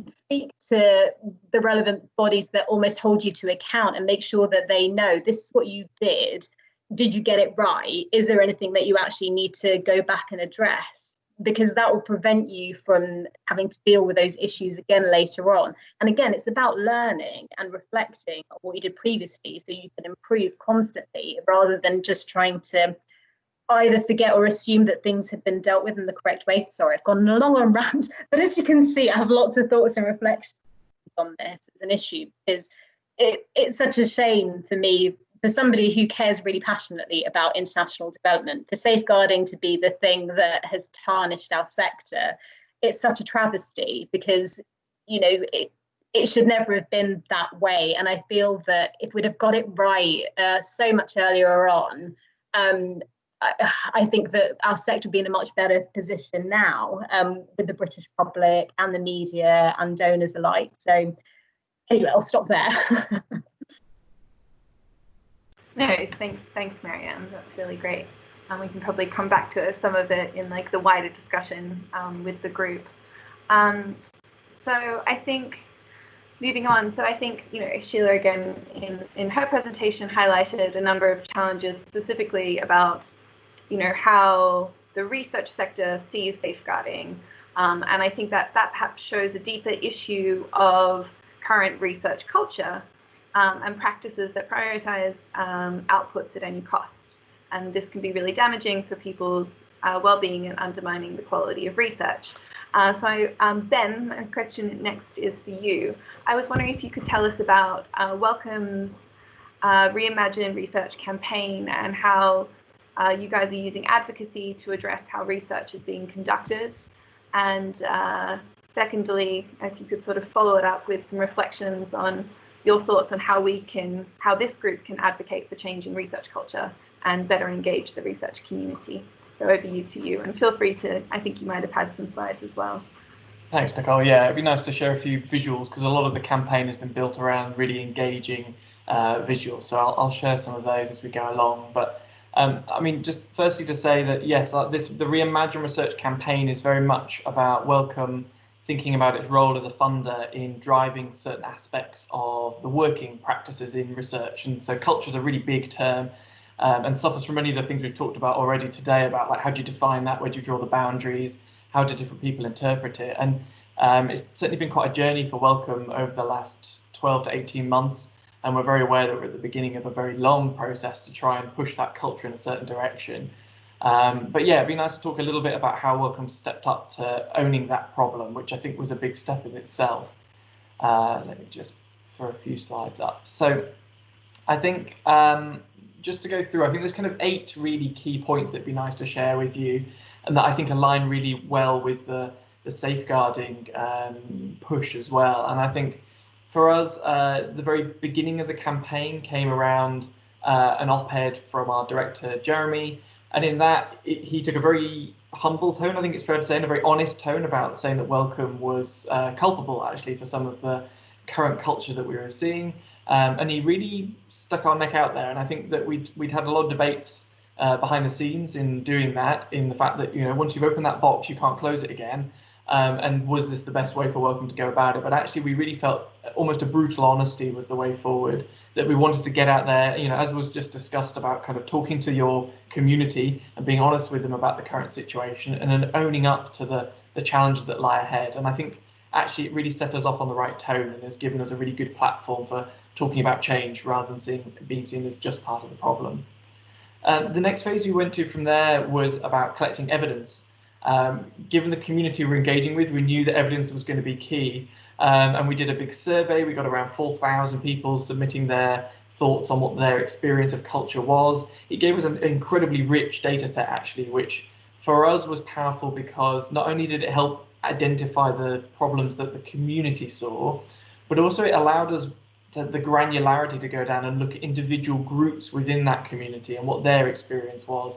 speak to the relevant bodies that almost hold you to account and make sure that they know this is what you did. Did you get it right? Is there anything that you actually need to go back and address? Because that will prevent you from having to deal with those issues again later on. And again, it's about learning and reflecting on what you did previously so you can improve constantly, rather than just trying to either forget or assume that things have been dealt with in the correct way. Sorry, I've gone along on rant, but as you can see, I have lots of thoughts and reflections on this as an issue, because it's such a shame for me, for somebody who cares really passionately about international development, for safeguarding to be the thing that has tarnished our sector. It's such a travesty, because, you know, it should never have been that way. And I feel that if we'd have got it right so much earlier on, I think that our sector would be in a much better position now, with the British public and the media and donors alike. So anyway, I'll stop there. No, thanks, Marianne. That's really great. We can probably come back to some of it in like the wider discussion with the group. So I think moving on. So I think, you know, Sheila again in her presentation highlighted a number of challenges specifically about, you know, how the research sector sees safeguarding. And I think that perhaps shows a deeper issue of current research culture. And practices that prioritize outputs at any cost. And this can be really damaging for people's well-being and undermining the quality of research. So Ben, a question next is for you. I was wondering if you could tell us about Wellcome's Reimagine Research campaign and how you guys are using advocacy to address how research is being conducted. And secondly, if you could sort of follow it up with some reflections on your thoughts on how this group can advocate for change in research culture and better engage the research community. So over to you, and feel free to, I think you might have had some slides as well. Thanks, Nicole. Yeah, it'd be nice to share a few visuals because a lot of the campaign has been built around really engaging visuals. So I'll share some of those as we go along. But I mean, just firstly to say that yes, the Reimagine Research campaign is very much about Wellcome thinking about its role as a funder in driving certain aspects of the working practices in research. And so culture is a really big term and suffers from many of the things we've talked about already today about like how do you define that, where do you draw the boundaries, how do different people interpret it. And it's certainly been quite a journey for Wellcome over the last 12 to 18 months. And we're very aware that we're at the beginning of a very long process to try and push that culture in a certain direction. But yeah, it'd be nice to talk a little bit about how Wellcome stepped up to owning that problem, which I think was a big step in itself. Let me just throw a few slides up. So I think just to go through, I think there's kind of 8 really key points that'd be nice to share with you and that I think align really well with the safeguarding push as well. And I think for us, the very beginning of the campaign came around an op-ed from our director, Jeremy. And in that, he took a very humble tone, I think it's fair to say, and a very honest tone about saying that Wellcome was culpable, actually, for some of the current culture that we were seeing. And he really stuck our neck out there. And I think that we'd had a lot of debates behind the scenes in doing that, in the fact that, you know, once you've opened that box, you can't close it again. And was this the best way for Wellcome to go about it? But actually, we really felt almost a brutal honesty was the way forward, that we wanted to get out there, you know, as was just discussed about kind of talking to your community and being honest with them about the current situation and then owning up to the challenges that lie ahead. And I think actually it really set us off on the right tone and has given us a really good platform for talking about change rather than being seen as just part of the problem. The next phase we went to from there was about collecting evidence. Given the community we're engaging with, we knew that evidence was going to be key. And we did a big survey. We got around 4,000 people submitting their thoughts on what their experience of culture was. It gave us an incredibly rich data set, actually, which for us was powerful because not only did it help identify the problems that the community saw, but also it allowed us the granularity to go down and look at individual groups within that community and what their experience was.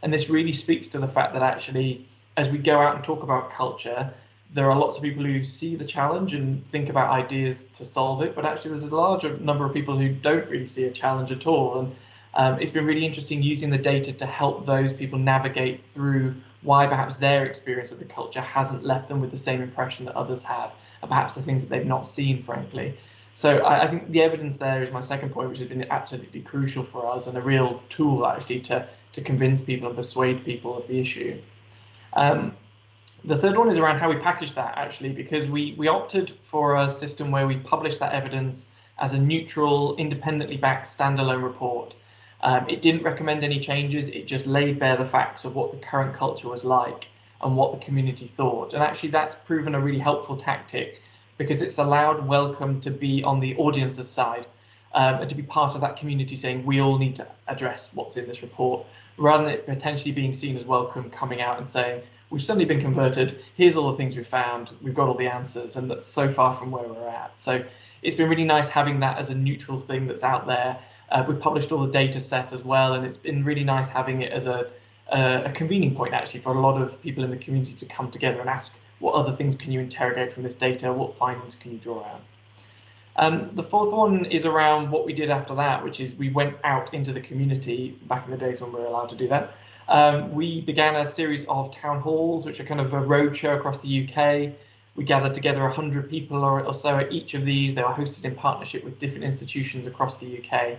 And this really speaks to the fact that actually, as we go out and talk about culture, there are lots of people who see the challenge and think about ideas to solve it, but actually there's a larger number of people who don't really see a challenge at all. And it's been really interesting using the data to help those people navigate through why perhaps their experience of the culture hasn't left them with the same impression that others have, and perhaps the things that they've not seen, frankly. So I think the evidence there is my second point, which has been absolutely crucial for us and a real tool actually to convince people and persuade people of the issue. The third one is around how we package that, actually, because we opted for a system where we publish that evidence as a neutral, independently backed standalone report. It didn't recommend any changes, it just laid bare the facts of what the current culture was like and what the community thought. And actually that's proven a really helpful tactic because it's allowed Wellcome to be on the audience's side and to be part of that community saying we all need to address what's in this report, rather than it potentially being seen as Wellcome coming out and saying, we've suddenly been converted, here's all the things we've found, we've got all the answers, and that's so far from where we're at. So it's been really nice having that as a neutral thing that's out there. We've published all the data set as well, and it's been really nice having it as a convening point actually for a lot of people in the community to come together and ask what other things can you interrogate from this data, what findings can you draw out. The fourth one is around what we did after that, which is we went out into the community back in the days when we were allowed to do that. We began a series of town halls, which are kind of a roadshow across the UK. We gathered together 100 people or so at each of these. They were hosted in partnership with different institutions across the UK.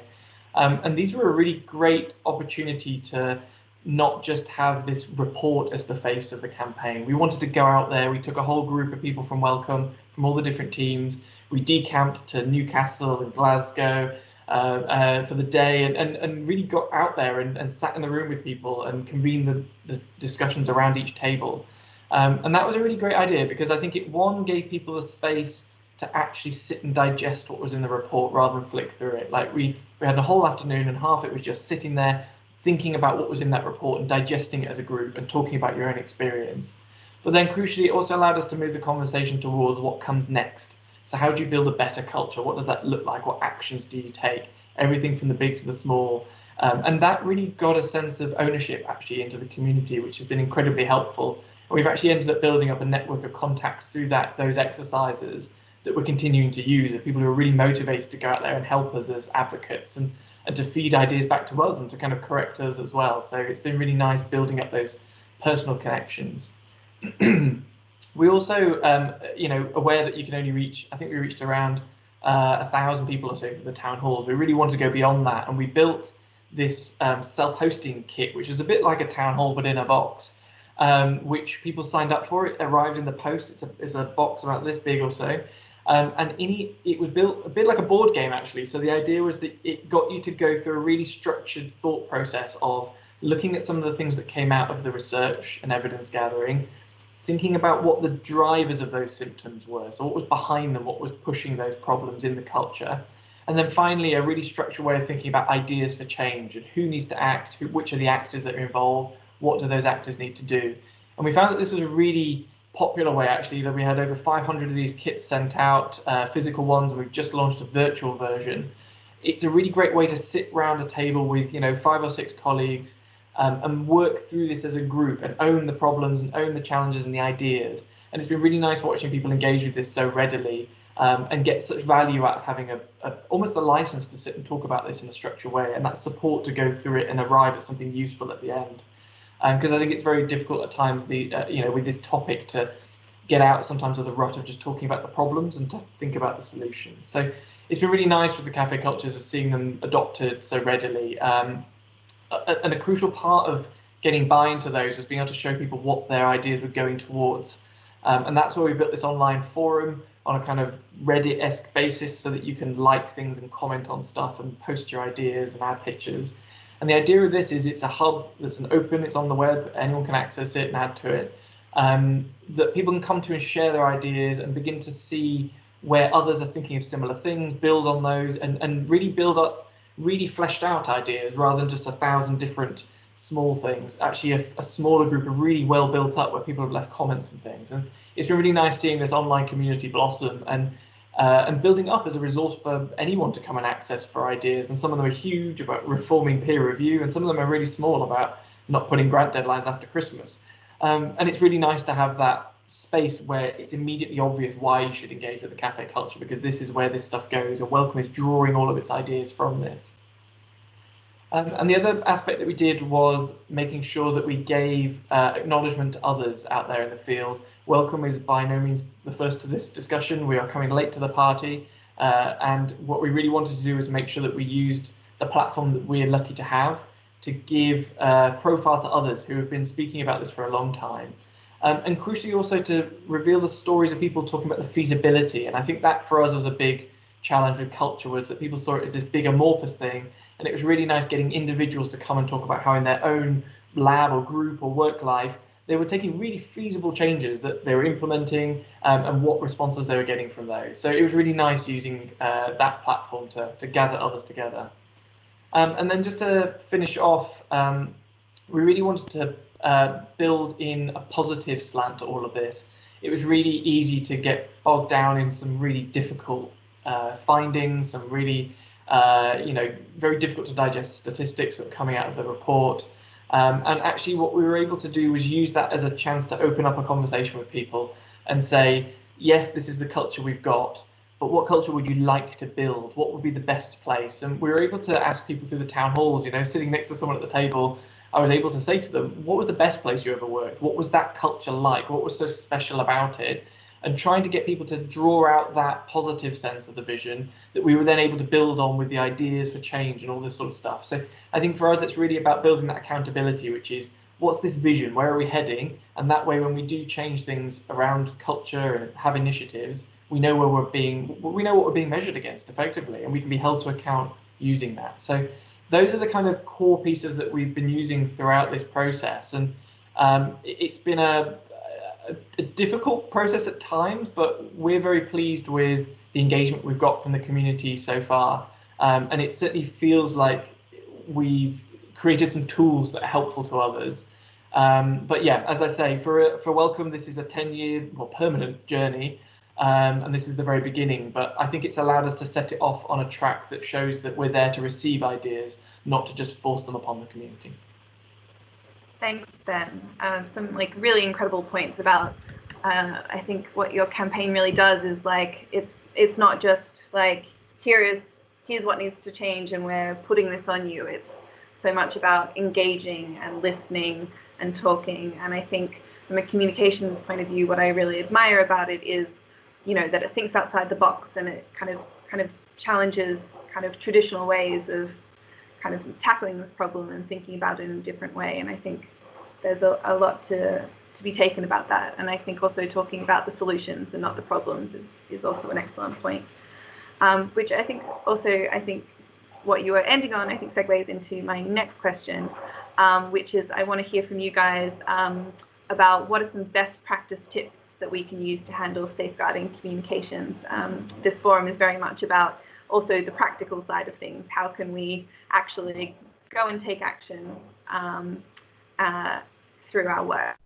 And these were a really great opportunity to not just have this report as the face of the campaign. We wanted to go out there. We took a whole group of people from Wellcome, from all the different teams. We decamped to Newcastle and Glasgow for the day and really got out there and sat in the room with people and convened the discussions around each table. And that was a really great idea because I think it, one, gave people the space to actually sit and digest what was in the report rather than flick through it. Like we had a whole afternoon and half it was just sitting there thinking about what was in that report and digesting it as a group and talking about your own experience. But then crucially, it also allowed us to move the conversation towards what comes next. So how do you build a better culture? What does that look like? What actions do you take? Everything from the big to the small. And that really got a sense of ownership actually into the community, which has been incredibly helpful And we've actually ended up building up a network of contacts through those exercises that we're continuing to use, of people who are really motivated to go out there and help us as advocates and to feed ideas back to us and to kind of correct us as well. So it's been really nice building up those personal connections. We also, aware that you can only reach, I think we reached around 1,000 people or so for the town halls. We really wanted to go beyond that, and we built this self-hosting kit, which is a bit like a town hall but in a box, which people signed up for. It arrived in the post. It's a box about this big or so, and it was built a bit like a board game actually. So the idea was that it got you to go through a really structured thought process of looking at some of the things that came out of the research and evidence gathering, thinking about what the drivers of those symptoms were, so what was behind them, what was pushing those problems in the culture, and then finally a really structured way of thinking about ideas for change and who needs to act, which are the actors that are involved, what do those actors need to do. And we found that this was a really popular way actually, that we had over 500 of these kits sent out, physical ones, and we've just launched a virtual version. It's a really great way to sit around a table with 5 or 6 colleagues, and work through this as a group and own the problems and own the challenges and the ideas. And it's been really nice watching people engage with this so readily, and get such value out of having almost a license to sit and talk about this in a structured way, and that support to go through it and arrive at something useful at the end. Because I think it's very difficult at times, with this topic, to get out sometimes of the rut of just talking about the problems and to think about the solutions. So it's been really nice with the cafe cultures of seeing them adopted so readily. And a crucial part of getting buy-in to those was being able to show people what their ideas were going towards. And that's where we built this online forum on a kind of Reddit-esque basis, so that you can like things and comment on stuff and post your ideas and add pictures. And the idea of this is it's a hub that's it's on the web, anyone can access it and add to it, that people can come to and share their ideas and begin to see where others are thinking of similar things, build on those, and really build up really fleshed out ideas rather than just 1,000 different small things. Actually a smaller group of really well built up, where people have left comments and things. And it's been really nice seeing this online community blossom and building up as a resource for anyone to come and access for ideas. And some of them are huge, about reforming peer review, and some of them are really small, about not putting grant deadlines after Christmas. And it's really nice to have that space where it's immediately obvious why you should engage with the cafe culture, because this is where this stuff goes, and Welcome is drawing all of its ideas from this. And the other aspect that we did was making sure that we gave acknowledgement to others out there in the field. Welcome is by no means the first to this discussion. We are coming late to the party, and what we really wanted to do was make sure that we used the platform that we're lucky to have to give profile to others who have been speaking about this for a long time. And crucially also to reveal the stories of people talking about the feasibility. And I think that for us was a big challenge with culture, was that people saw it as this big amorphous thing. And it was really nice getting individuals to come and talk about how in their own lab or group or work life, they were taking really feasible changes that they were implementing, and what responses they were getting from those. So it was really nice using that platform to gather others together. And then just to finish off, we really wanted to build in a positive slant to all of this. It was really easy to get bogged down in some really difficult findings, some really, very difficult to digest statistics that were coming out of the report. And actually what we were able to do was use that as a chance to open up a conversation with people and say, yes, this is the culture we've got, but what culture would you like to build? What would be the best place? And we were able to ask people through the town halls, sitting next to someone at the table, I was able to say to them, what was the best place you ever worked? What was that culture like? What was so special about it? And trying to get people to draw out that positive sense of the vision that we were then able to build on with the ideas for change and all this sort of stuff. So I think for us, it's really about building that accountability, which is, what's this vision? Where are we heading? And that way, when we do change things around culture and have initiatives, we know where we know what we're being measured against effectively, and we can be held to account using that. So those are the kind of core pieces that we've been using throughout this process. And it's been a difficult process at times, but we're very pleased with the engagement we've got from the community so far. And it certainly feels like we've created some tools that are helpful to others. But yeah, as I say, for Welcome, this is a 10-year permanent journey. And this is the very beginning, but I think it's allowed us to set it off on a track that shows that we're there to receive ideas, not to just force them upon the community. Thanks, Ben. Some like really incredible points about. I think what your campaign really does is like it's not just like here's what needs to change and we're putting this on you. It's so much about engaging and listening and talking. And I think from a communications point of view, what I really admire about it is, that it thinks outside the box and it kind of challenges kind of traditional ways of kind of tackling this problem and thinking about it in a different way. And I think there's a lot to be taken about that. And I think also talking about the solutions and not the problems is also an excellent point. Which I think what you are ending on, I think segues into my next question, which is I want to hear from you guys about what are some best practice tips that we can use to handle safeguarding communications. This forum is very much about also the practical side of things. How can we actually go and take action through our work?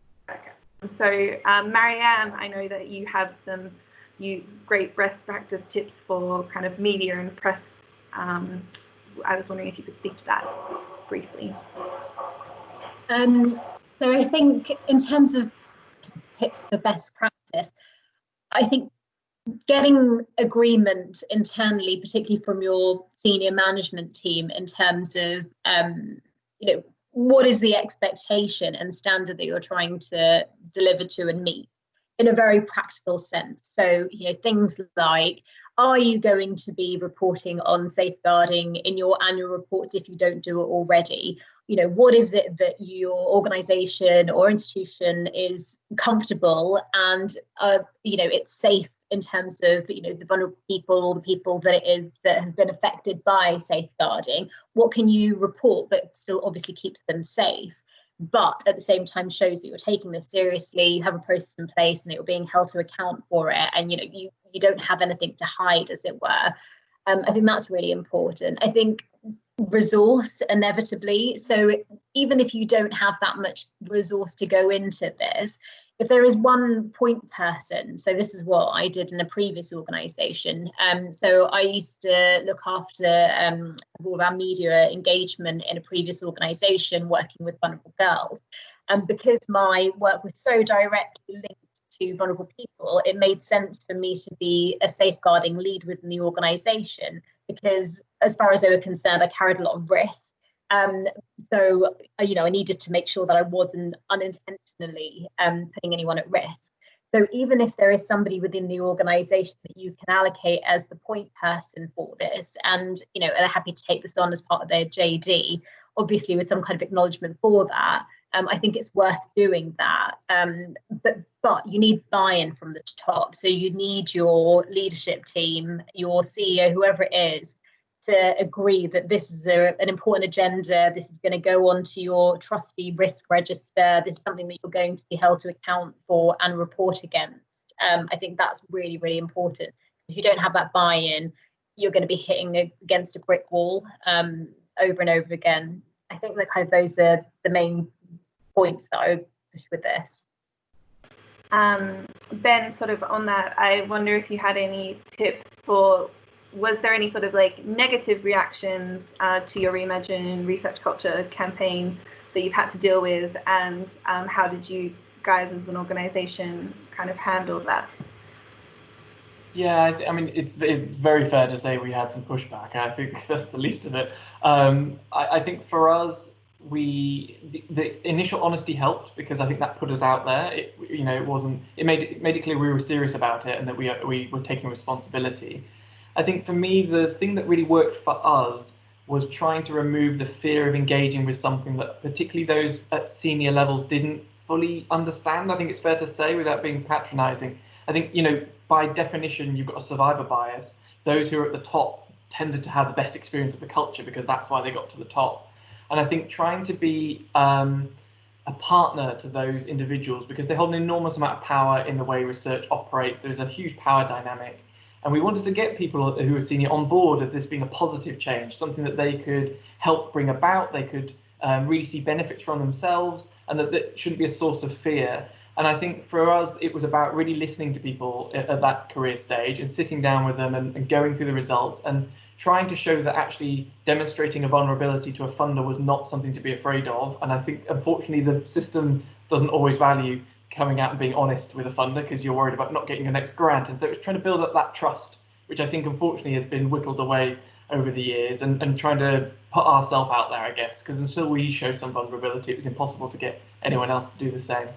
So Marianne, I know that you have some great best practice tips for kind of media and press. I was wondering if you could speak to that briefly. So I think in terms of tips for best practice, I think getting agreement internally, particularly from your senior management team, in terms of what is the expectation and standard that you're trying to deliver to and meet in a very practical sense. So things like, are you going to be reporting on safeguarding in your annual reports if you don't do it already? What is it that your organization or institution is comfortable and it's safe in terms of the vulnerable people or the people that have been affected by safeguarding? What can you report that still obviously keeps them safe, but at the same time shows that you're taking this seriously, you have a process in place and that you're being held to account for it, and you don't have anything to hide, as it were. I think that's really important. I think resource inevitably. So even if you don't have that much resource to go into this, if there is one point person, so this is what I did in a previous organisation. So I used to look after all of our media engagement in a previous organisation working with vulnerable girls. And because my work was so directly linked to vulnerable people, it made sense for me to be a safeguarding lead within the organisation, because as far as they were concerned, I carried a lot of risk. So, I needed to make sure that I wasn't unintentionally putting anyone at risk. So even if there is somebody within the organisation that you can allocate as the point person for this, and they're happy to take this on as part of their JD, obviously with some kind of acknowledgement for that, I think it's worth doing that. But you need buy-in from the top. So you need your leadership team, your CEO, whoever it is, to agree that this is an important agenda. This is going to go onto your trustee risk register. This is something that you're going to be held to account for and report against. I think that's really, really important. If you don't have that buy-in, you're going to be hitting against a brick wall over and over again. I think that kind of those are the main points that I would push with this. Ben, sort of on that, I wonder if you had any tips for, was there any sort of like negative reactions to your Reimagine Research Culture campaign that you've had to deal with, and how did you guys as an organization kind of handle that? Yeah, I mean, it's very fair to say we had some pushback. I think that's the least of it. I think for us, the initial honesty helped, because I think that put us out there. It made it clear we were serious about it and that we were taking responsibility. I think for me, the thing that really worked for us was trying to remove the fear of engaging with something that particularly those at senior levels didn't fully understand. I think it's fair to say, without being patronizing. I think, by definition, you've got a survivor bias. Those who are at the top tended to have the best experience of the culture because that's why they got to the top. And I think trying to be a partner to those individuals, because they hold an enormous amount of power in the way research operates. There's a huge power dynamic. And we wanted to get people who are senior on board of this being a positive change, something that they could help bring about, they could really see benefits from themselves, and that shouldn't be a source of fear. And I think for us, it was about really listening to people at that career stage and sitting down with them and going through the results and trying to show that actually demonstrating a vulnerability to a funder was not something to be afraid of. And I think, unfortunately, the system doesn't always value coming out and being honest with a funder because you're worried about not getting your next grant. And so it's trying to build up that trust, which I think, unfortunately, has been whittled away over the years, and trying to put ourselves out there, I guess, because until we show some vulnerability, it was impossible to get anyone else to do the same.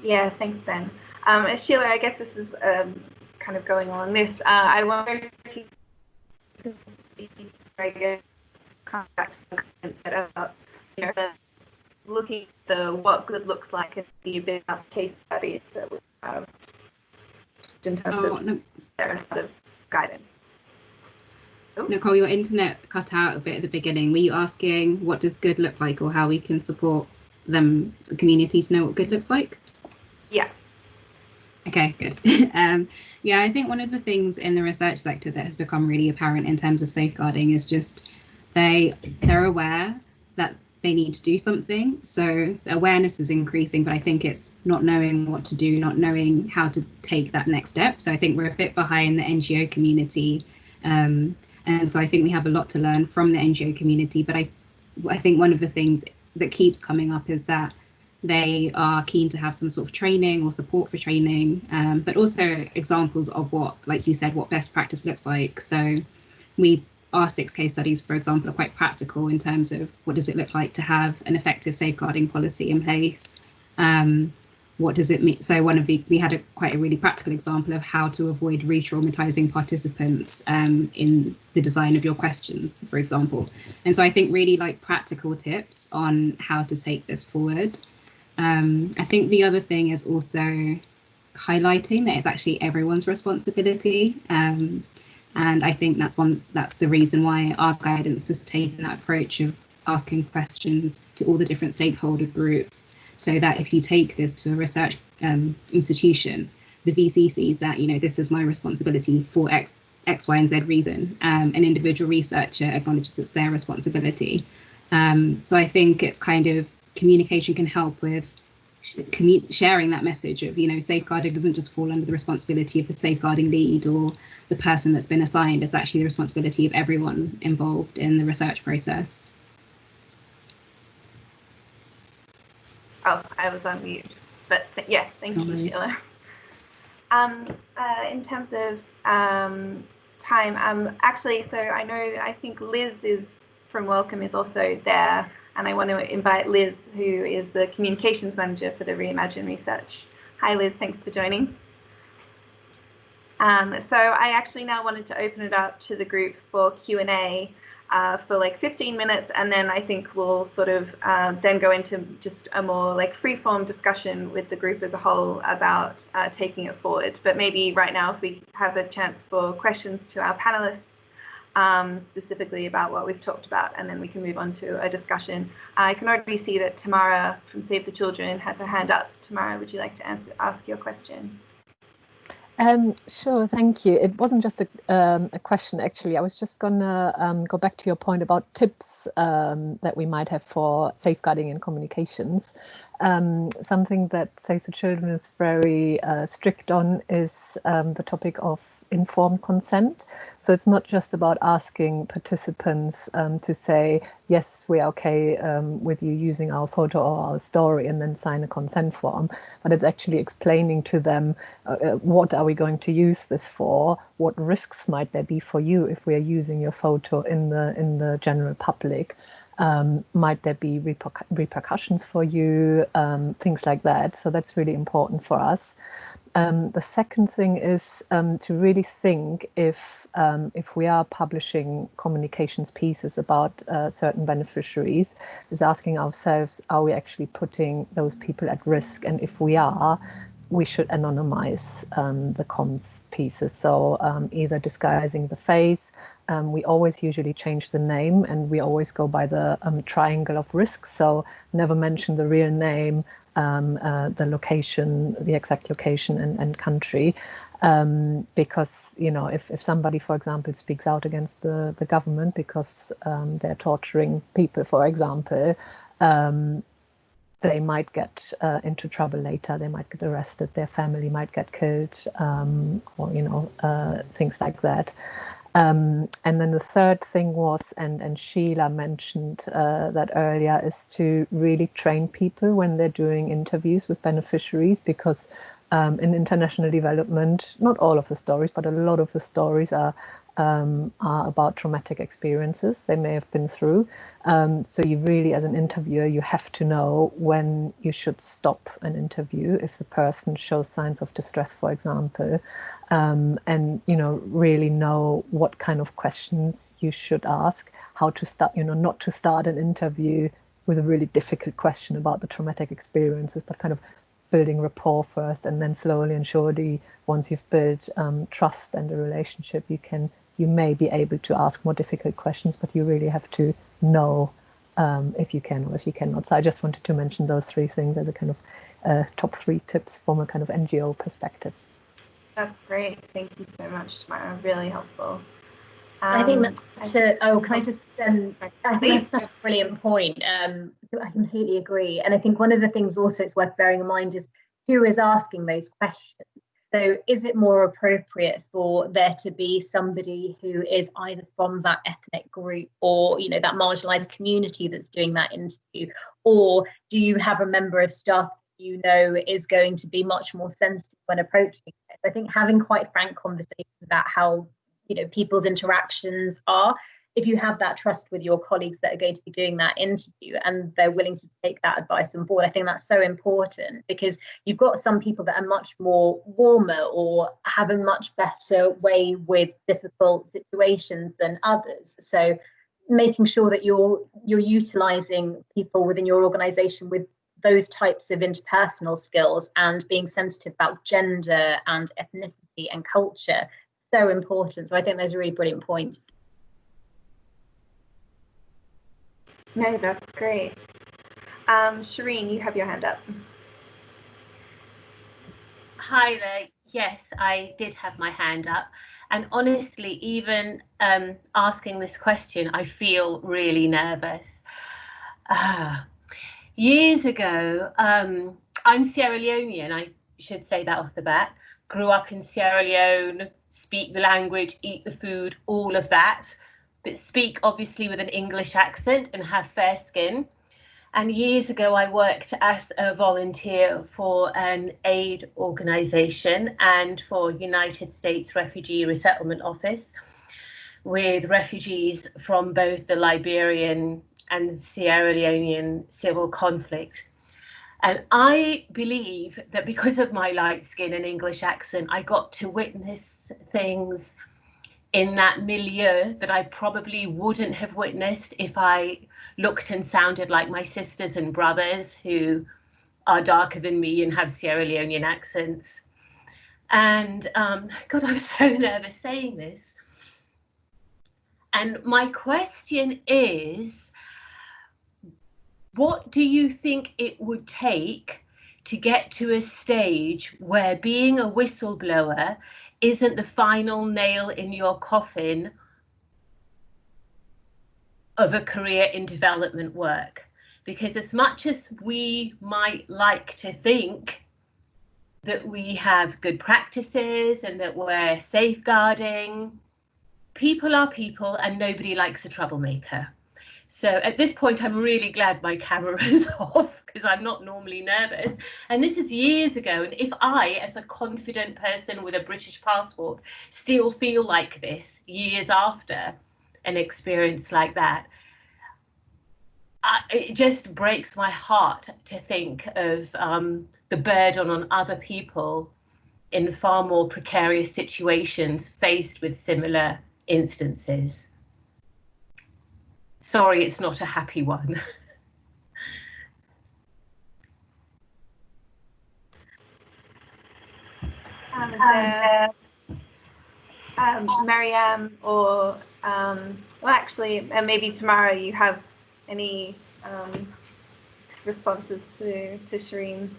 Yeah, thanks, Ben. Sheila, I guess this is kind of going along this. I wonder if you can speak, I guess, contact about, you know, looking at what good looks like and the bit of case studies that we have in terms of their sort of guidance. Nicole, your internet cut out a bit at the beginning. Were you asking what does good look like, or how we can support them, the community, to know what good looks like? Yeah. Okay, good. Yeah, I think one of the things in the research sector that has become really apparent in terms of safeguarding is just they're aware that they need to do something. So the awareness is increasing, but I think it's not knowing what to do, not knowing how to take that next step. So I think we're a bit behind the NGO community. And so I think we have a lot to learn from the NGO community. But I think one of the things that keeps coming up is that they are keen to have some sort of training or support for training, but also examples of what, like you said, what best practice looks like. So our 6 case studies, for example, are quite practical in terms of what does it look like to have an effective safeguarding policy in place. What does it mean? So we had quite a really practical example of how to avoid re-traumatizing participants in the design of your questions, for example. And so I think really like practical tips on how to take this forward. I think the other thing is also highlighting that it's actually everyone's responsibility. And I think that's the reason why our guidance has taken that approach of asking questions to all the different stakeholder groups, so that if you take this to a research institution, the VC sees that, you know, this is my responsibility for X, Y, and Z reason. An individual researcher acknowledges it's their responsibility. So I think it's kind of communication can help with sharing that message of, you know, safeguarding doesn't just fall under the responsibility of the safeguarding lead or the person that's been assigned. It's actually the responsibility of everyone involved in the research process. Oh, I was on mute, but yeah, thank you, Sheila. In terms of time, actually, so I think Liz is from Welcome is also there, and I want to invite Liz, who is the communications manager for the Reimagine research. Hi, Liz, thanks for joining. So I actually now wanted to open it up to the group for Q&A for like 15 minutes, and then I think we'll sort of then go into just a more like free-form discussion with the group as a whole about taking it forward. But maybe right now, if we have a chance for questions to our panelists, specifically about what we've talked about, and then we can move on to a discussion. I can already see that Tamara from Save the Children has her hand up. Tamara, would you like to ask your question? Sure, thank you. It wasn't just a question, actually. I was just gonna go back to your point about tips that we might have for safeguarding in communications. Something that Save the Children is very strict on is the topic of informed consent. So it's not just about asking participants to say, yes, we're okay with you using our photo or our story, and then sign a consent form, but it's actually explaining to them what are we going to use this for, what risks might there be for you if we are using your photo in the general public. Might there be repercussions for you, things like that. So that's really important for us. The second thing is to really think if we are publishing communications pieces about certain beneficiaries, is asking ourselves, are we actually putting those people at risk? And if we are, we should anonymize the comms pieces. So either disguising the face, we always usually change the name, and we always go by the triangle of risk. So never mention the real name, the location, the exact location and country, because, you know, if somebody, for example, speaks out against the government because they're torturing people, for example, they might get into trouble later. They might get arrested. Their family might get killed, or things like that. And then the third thing was, and Sheila mentioned that earlier, is to really train people when they're doing interviews with beneficiaries, because in international development, not all of the stories, but a lot of the stories are about traumatic experiences they may have been through. So you really, as an interviewer, you have to know when you should stop an interview if the person shows signs of distress, for example, and really know what kind of questions you should ask, how to start, not to start an interview with a really difficult question about the traumatic experiences, but kind of building rapport first, and then slowly and surely, once you've built trust and a relationship, you may be able to ask more difficult questions, but you really have to know if you can or if you cannot. So I just wanted to mention those three things as a kind of top 3 tips from a kind of NGO perspective. That's great. Thank you so much, Tamara. Really helpful. I think that's can I just, I think that's such a brilliant point. I completely agree. And I think one of the things also it's worth bearing in mind is who is asking those questions. So is it more appropriate for there to be somebody who is either from that ethnic group or, that marginalized community that's doing that interview? Or do you have a member of staff is going to be much more sensitive when approaching it? I think having quite frank conversations about how people's interactions are, if you have that trust with your colleagues that are going to be doing that interview and they're willing to take that advice on board, I think that's so important, because you've got some people that are much more warmer or have a much better way with difficult situations than others. So making sure that you're utilizing people within your organization with those types of interpersonal skills and being sensitive about gender and ethnicity and culture, so important. So I think those are really brilliant points. No, that's great. Shireen, you have your hand up. Hi there. Yes, I did have my hand up. And honestly, even asking this question, I feel really nervous. Years ago, I'm Sierra Leonean, I should say that off the bat. Grew up in Sierra Leone, speak the language, eat the food, all of that, but speak obviously with an English accent and have fair skin. And years ago, I worked as a volunteer for an aid organisation and for United States Refugee Resettlement Office with refugees from both the Liberian and Sierra Leonean civil conflict. And I believe that because of my light skin and English accent, I got to witness things in that milieu that I probably wouldn't have witnessed if I looked and sounded like my sisters and brothers who are darker than me and have Sierra Leonean accents. And God, I'm so nervous saying this. And my question is, what do you think it would take to get to a stage where being a whistleblower isn't the final nail in your coffin of a career in development work? Because as much as we might like to think that we have good practices and that we're safeguarding, people are people and nobody likes a troublemaker. So at this point, I'm really glad my camera is off because I'm not normally nervous. And this is years ago. And if I, as a confident person with a British passport, still feel like this years after an experience like that, it just breaks my heart to think of the burden on other people in far more precarious situations faced with similar instances. Sorry, it's not a happy one. Mariam or, well, actually, maybe Tamara, you have any responses to Shireen's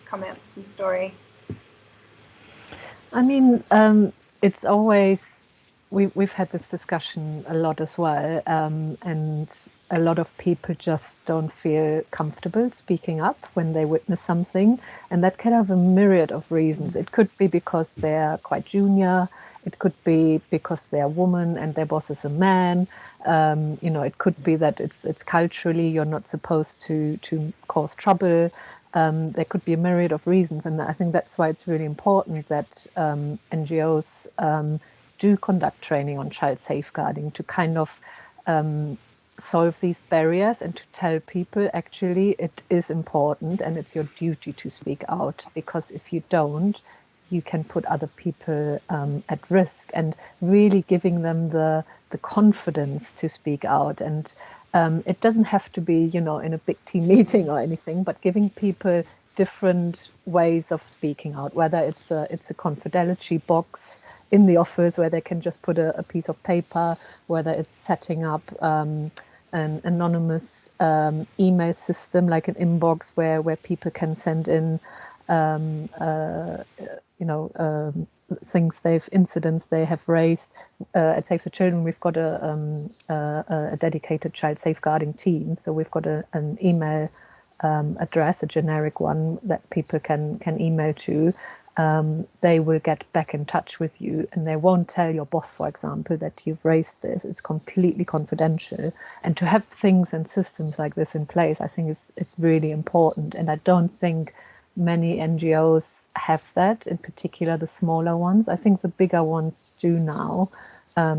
comments and story? I mean, it's always we've had this discussion a lot as well, and a lot of people just don't feel comfortable speaking up when they witness something, and that can have a myriad of reasons. It could be because they're quite junior. It could be because they're a woman and their boss is a man. You know, it could be that it's culturally you're not supposed to cause trouble. There could be a myriad of reasons, and I think that's why it's really important that NGOs do conduct training on child safeguarding to kind of solve these barriers and to tell people actually it is important and it's your duty to speak out, because if you don't, you can put other people at risk, and really giving them the confidence to speak out. And it doesn't have to be, you know, in a big team meeting or anything, but giving people different ways of speaking out, whether it's a confidentiality box in the office where they can just put a piece of paper, whether it's setting up an anonymous email system like an inbox where people can send in incidents they have raised. At Save the Children, we've got a dedicated child safeguarding team, so we've got an email address, a generic one that people can email to. They will get back in touch with you, and they won't tell your boss, for example, that you've raised this. It's completely confidential. And to have things and systems like this in place, I think it's really important. And I don't think many NGOs have that, in particular the smaller ones. I think the bigger ones do now,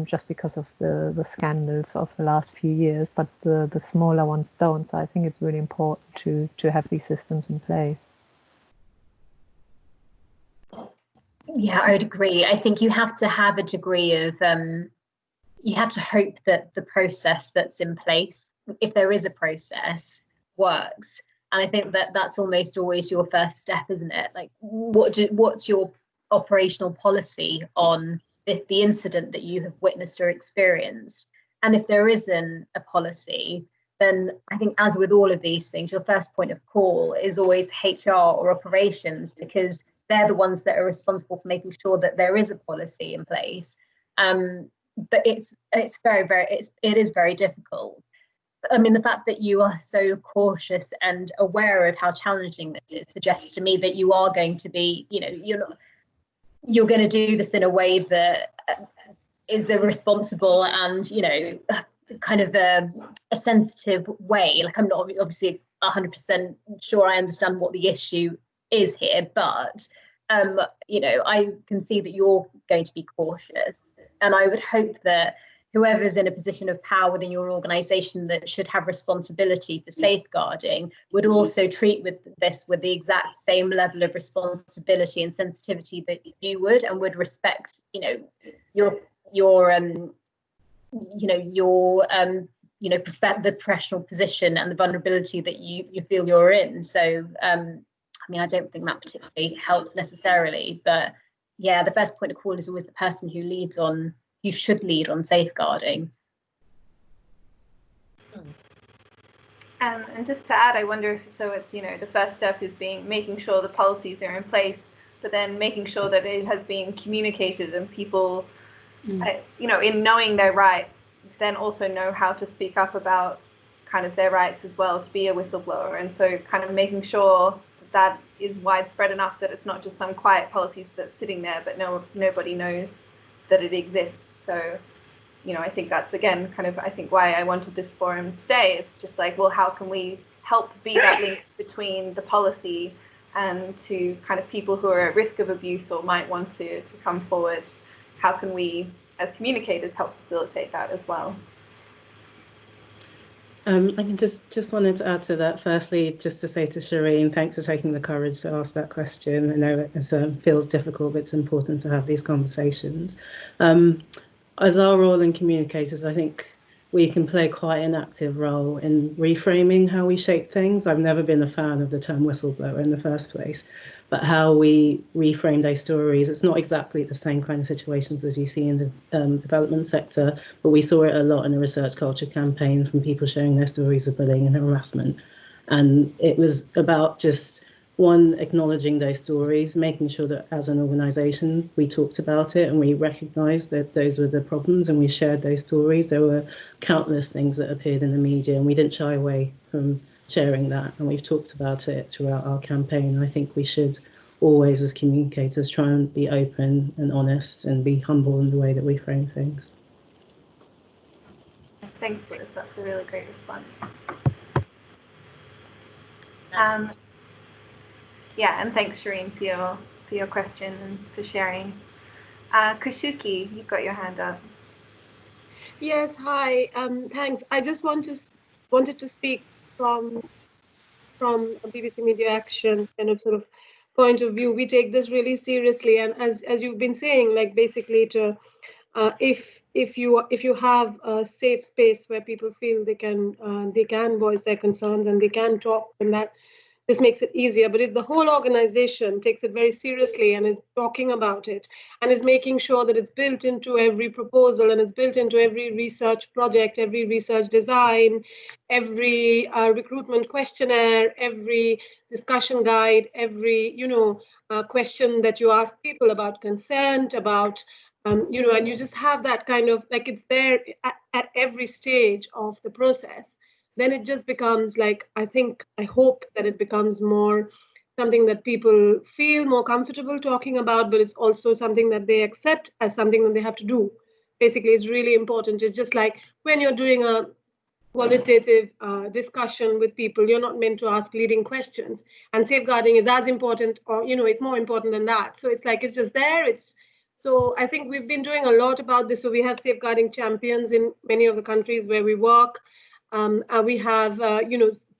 just because of the scandals of the last few years, but the smaller ones don't. So I think it's really important to have these systems in place. Yeah, I would agree. I think you have to have a degree of, you have to hope that the process that's in place, if there is a process, works. And I think that that's almost always your first step, isn't it? Like, what's your operational policy on the incident that you have witnessed or experienced? And if there isn't a policy, then I think, as with all of these things, your first point of call is always HR or operations, because they're the ones that are responsible for making sure that there is a policy in place. But it is very difficult. I mean, the fact that you are so cautious and aware of how challenging this is suggests to me that you are going to be, you know, you're going to do this in a way that is a responsible and, you know, kind of a sensitive way. Like, I'm not obviously 100% sure I understand what the issue is here, but you know, I can see that you're going to be cautious, and I would hope that whoever's in a position of power within your organisation that should have responsibility for safeguarding would also treat this with the exact same level of responsibility and sensitivity that you would, and would respect, you know, your the professional position and the vulnerability that you feel you're in. So I mean, I don't think that particularly helps necessarily, but yeah, the first point of call is always the person who should lead on safeguarding. And just to add, I wonder if it's, you know, the first step is making sure the policies are in place, but then making sure that it has been communicated and people, you know, in knowing their rights, then also know how to speak up about kind of their rights as well, to be a whistleblower. And so kind of making sure that is widespread enough that it's not just some quiet policies that's sitting there, but nobody knows that it exists. So, you know, I think that's, again, kind of, I think why I wanted this forum today. It's just like, well, how can we help be that link between the policy and to kind of people who are at risk of abuse or might want to come forward? How can we, as communicators, help facilitate that as well? I can just wanted to add to that. Firstly, just to say to Shireen, thanks for taking the courage to ask that question. I know it feels difficult, but it's important to have these conversations. As our role in communicators, I think we can play quite an active role in reframing how we shape things. I've never been a fan of the term whistleblower in the first place, but how we reframe those stories. It's not exactly the same kind of situations as you see in the development sector, but we saw it a lot in a research culture campaign from people sharing their stories of bullying and harassment. And it was about just one, acknowledging those stories, making sure that as an organisation we talked about it and we recognised that those were the problems and we shared those stories. There were countless things that appeared in the media and we didn't shy away from sharing that, and we've talked about it throughout our campaign. I think we should always, as communicators, try and be open and honest and be humble in the way that we frame things. Thanks, Liz. That's a really great response. Yeah, and thanks, Shireen, for your question and for sharing. Kushuki, you've got your hand up. Yes, hi. Thanks. I just wanted to speak from a BBC Media Action kind of sort of point of view. We take this really seriously, and as you've been saying, like basically to if you have a safe space where people feel they can voice their concerns and they can talk, and that this makes it easier. But if the whole organization takes it very seriously and is talking about it and is making sure that it's built into every proposal and it's built into every research project, every research design, every recruitment questionnaire, every discussion guide, every question that you ask people about consent, about and you just have that kind of like it's there at every stage of the process, then it just becomes like, I hope that it becomes more something that people feel more comfortable talking about, but it's also something that they accept as something that they have to do. Basically, it's really important. It's just like when you're doing a qualitative discussion with people, you're not meant to ask leading questions, and safeguarding is as important, or it's more important than that. So it's like it's just there. So I think we've been doing a lot about this. So we have safeguarding champions in many of the countries where we work. We have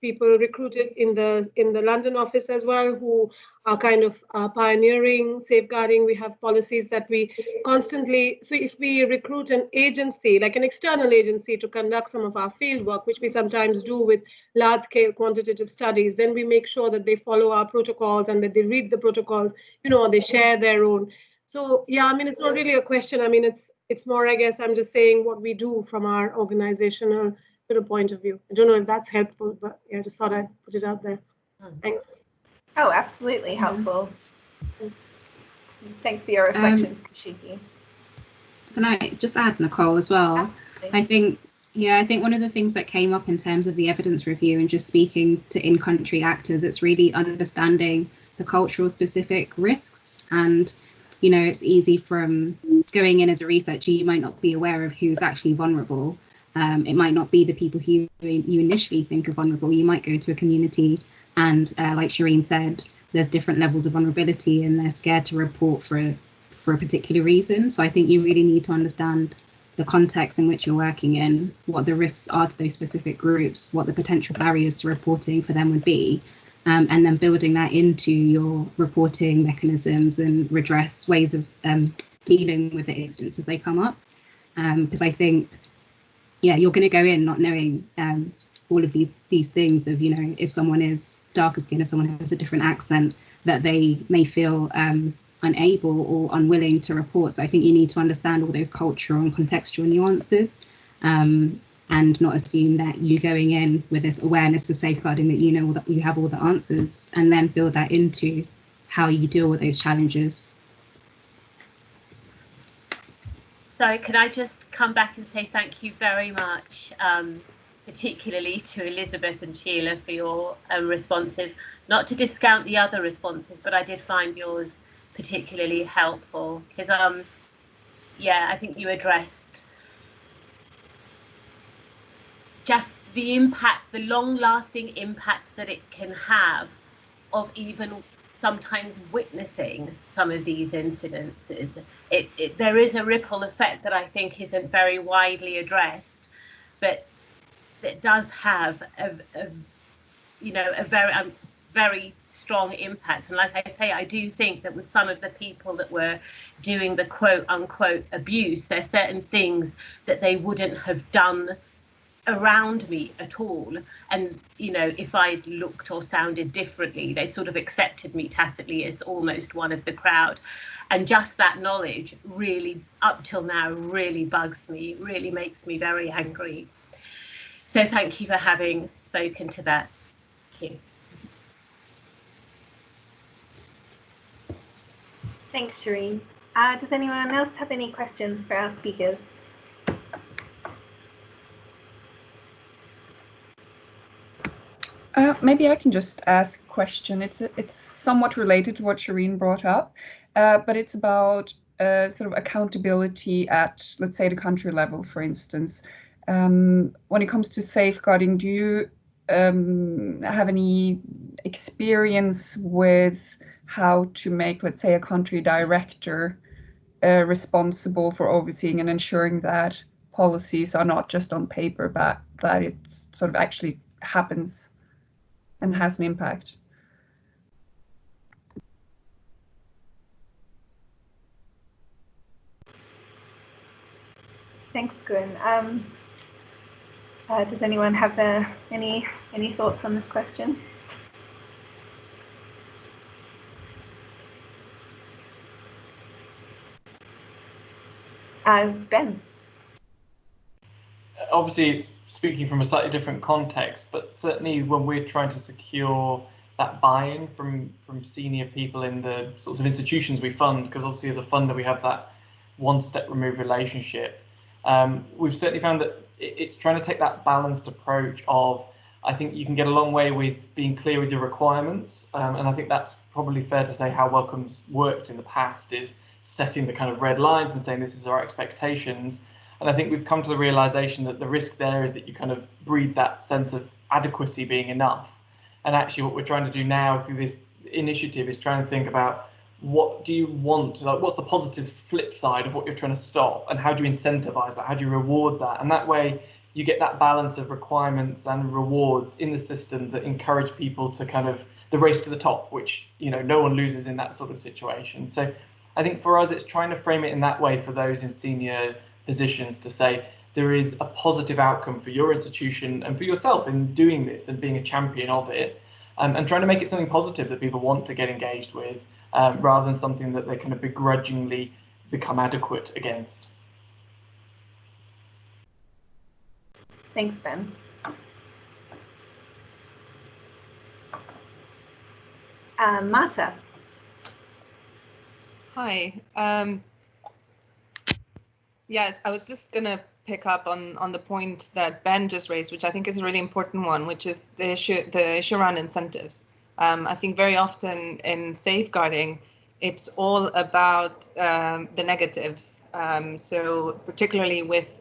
people recruited in the London office as well who are kind of pioneering safeguarding. We have policies that we constantly, so if we recruit an agency, like an external agency, to conduct some of our field work, which we sometimes do with large scale quantitative studies, then we make sure that they follow our protocols and that they read the protocols, or they share their own. So yeah, I mean, it's not really a question. I mean, it's more, I guess, I'm just saying what we do from our organizational sort of point of view. I don't know if that's helpful, but yeah, I just thought I'd put it out there. Thanks. Oh, absolutely helpful. Thanks for your reflections, Kushiki. Can I just add, Nicole, as well? Absolutely. I think one of the things that came up in terms of the evidence review and just speaking to in-country actors, it's really understanding the cultural specific risks. And it's easy from going in as a researcher, you might not be aware of who's actually vulnerable. It might not be the people who you initially think are vulnerable. You might go to a community and, like Shireen said, there's different levels of vulnerability and they're scared to report for a particular reason. So I think you really need to understand the context in which you're working in, what the risks are to those specific groups, what the potential barriers to reporting for them would be. And then building that into your reporting mechanisms and redress ways of dealing with the incidents as they come up. Because I think, you're going to go in not knowing all of these things of, if someone is darker skin, if someone has a different accent, that they may feel unable or unwilling to report. So I think you need to understand all those cultural and contextual nuances. And not assume that you're going in with this awareness of safeguarding, that that you have all the answers, and then build that into how you deal with those challenges. So can I just come back and say thank you very much, particularly to Elizabeth and Sheila for your responses. Not to discount the other responses, but I did find yours particularly helpful because, I think you addressed just the impact, the long-lasting impact that it can have of even sometimes witnessing some of these incidences. There is a ripple effect that I think isn't very widely addressed, but that does have a very strong impact. And like I say, I do think that with some of the people that were doing the quote unquote abuse, there's certain things that they wouldn't have done around me at all, and if I'd looked or sounded differently, they sort of accepted me tacitly as almost one of the crowd. And just that knowledge really, up till now, really bugs me, really makes me very angry. So thank you for having spoken to that. Thank you. Thanks, Shireen. Does anyone else have any questions for our speakers? Maybe I can just ask a question. It's somewhat related to what Shireen brought up, but it's about sort of accountability at, let's say, the country level, for instance. When it comes to safeguarding, do you have any experience with how to make, let's say, a country director responsible for overseeing and ensuring that policies are not just on paper, but that it sort of actually happens and has an impact? Thanks, Gwen. Does anyone have any thoughts on this question? Ben. Obviously, it's speaking from a slightly different context, but certainly when we're trying to secure that buy-in from senior people in the sorts of institutions we fund, because obviously as a funder we have that one-step removed relationship, we've certainly found that it's trying to take that balanced approach of, I think you can get a long way with being clear with your requirements, and I think that's probably fair to say how Welcome's worked in the past, is setting the kind of red lines and saying this is our expectations. And I think we've come to the realization that the risk there is that you kind of breed that sense of adequacy being enough. And actually what we're trying to do now through this initiative is trying to think about, what do you want, like what's the positive flip side of what you're trying to stop, and how do you incentivize that, how do you reward that? And that way you get that balance of requirements and rewards in the system that encourage people to kind of the race to the top, which, you know, no one loses in that sort of situation. So I think for us it's trying to frame it in that way for those in senior positions, to say there is a positive outcome for your institution and for yourself in doing this and being a champion of it, and trying to make it something positive that people want to get engaged with, rather than something that they kind of begrudgingly become adequate against. Thanks, Ben. Marta. Hi. Yes, I was just going to pick up on the point that Ben just raised, which I think is a really important one, which is the issue around incentives. I think very often in safeguarding, it's all about the negatives. So particularly with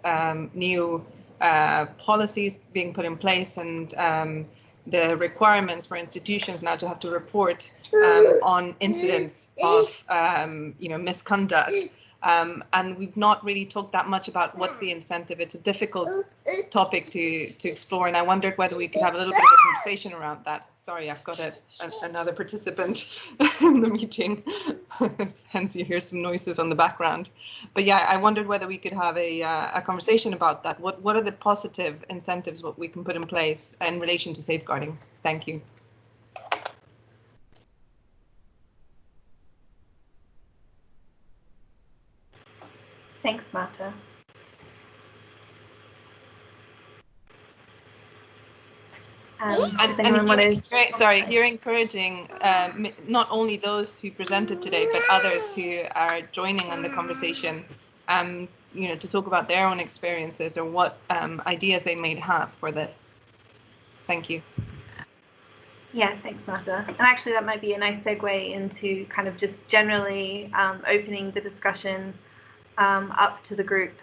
new policies being put in place, and the requirements for institutions now to have to report on incidents of misconduct. And we've not really talked that much about what's the incentive. It's a difficult topic to explore, and I wondered whether we could have a little bit of a conversation around that. Sorry, I've got another participant in the meeting, hence you hear some noises on the background. But yeah, I wondered whether we could have a conversation about that. What are the positive incentives, what we can put in place in relation to safeguarding? Thank you. Thanks, Marta. Here encouraging not only those who presented today, but others who are joining on the conversation, to talk about their own experiences or what ideas they may have for this. Thank you. Yeah, thanks, Marta. And actually, that might be a nice segue into kind of just generally opening the discussion up to the group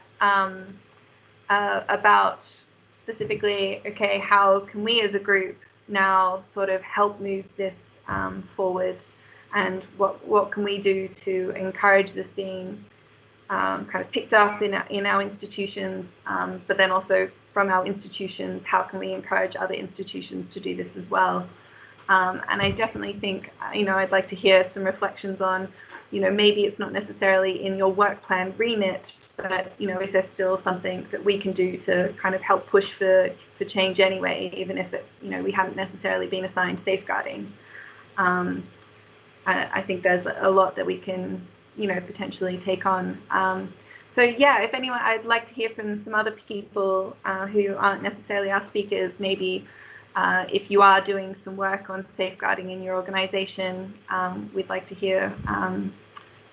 about specifically, okay, how can we as a group now sort of help move this forward, and what can we do to encourage this being kind of picked up in our institutions, but then also from our institutions, how can we encourage other institutions to do this as well? And I definitely think, I'd like to hear some reflections on, maybe it's not necessarily in your work plan remit, but, is there still something that we can do to kind of help push for change anyway, even if we haven't necessarily been assigned safeguarding? I think there's a lot that we can, potentially take on. So yeah, if anyone, I'd like to hear from some other people who aren't necessarily our speakers, maybe if you are doing some work on safeguarding in your organization, we'd like to hear,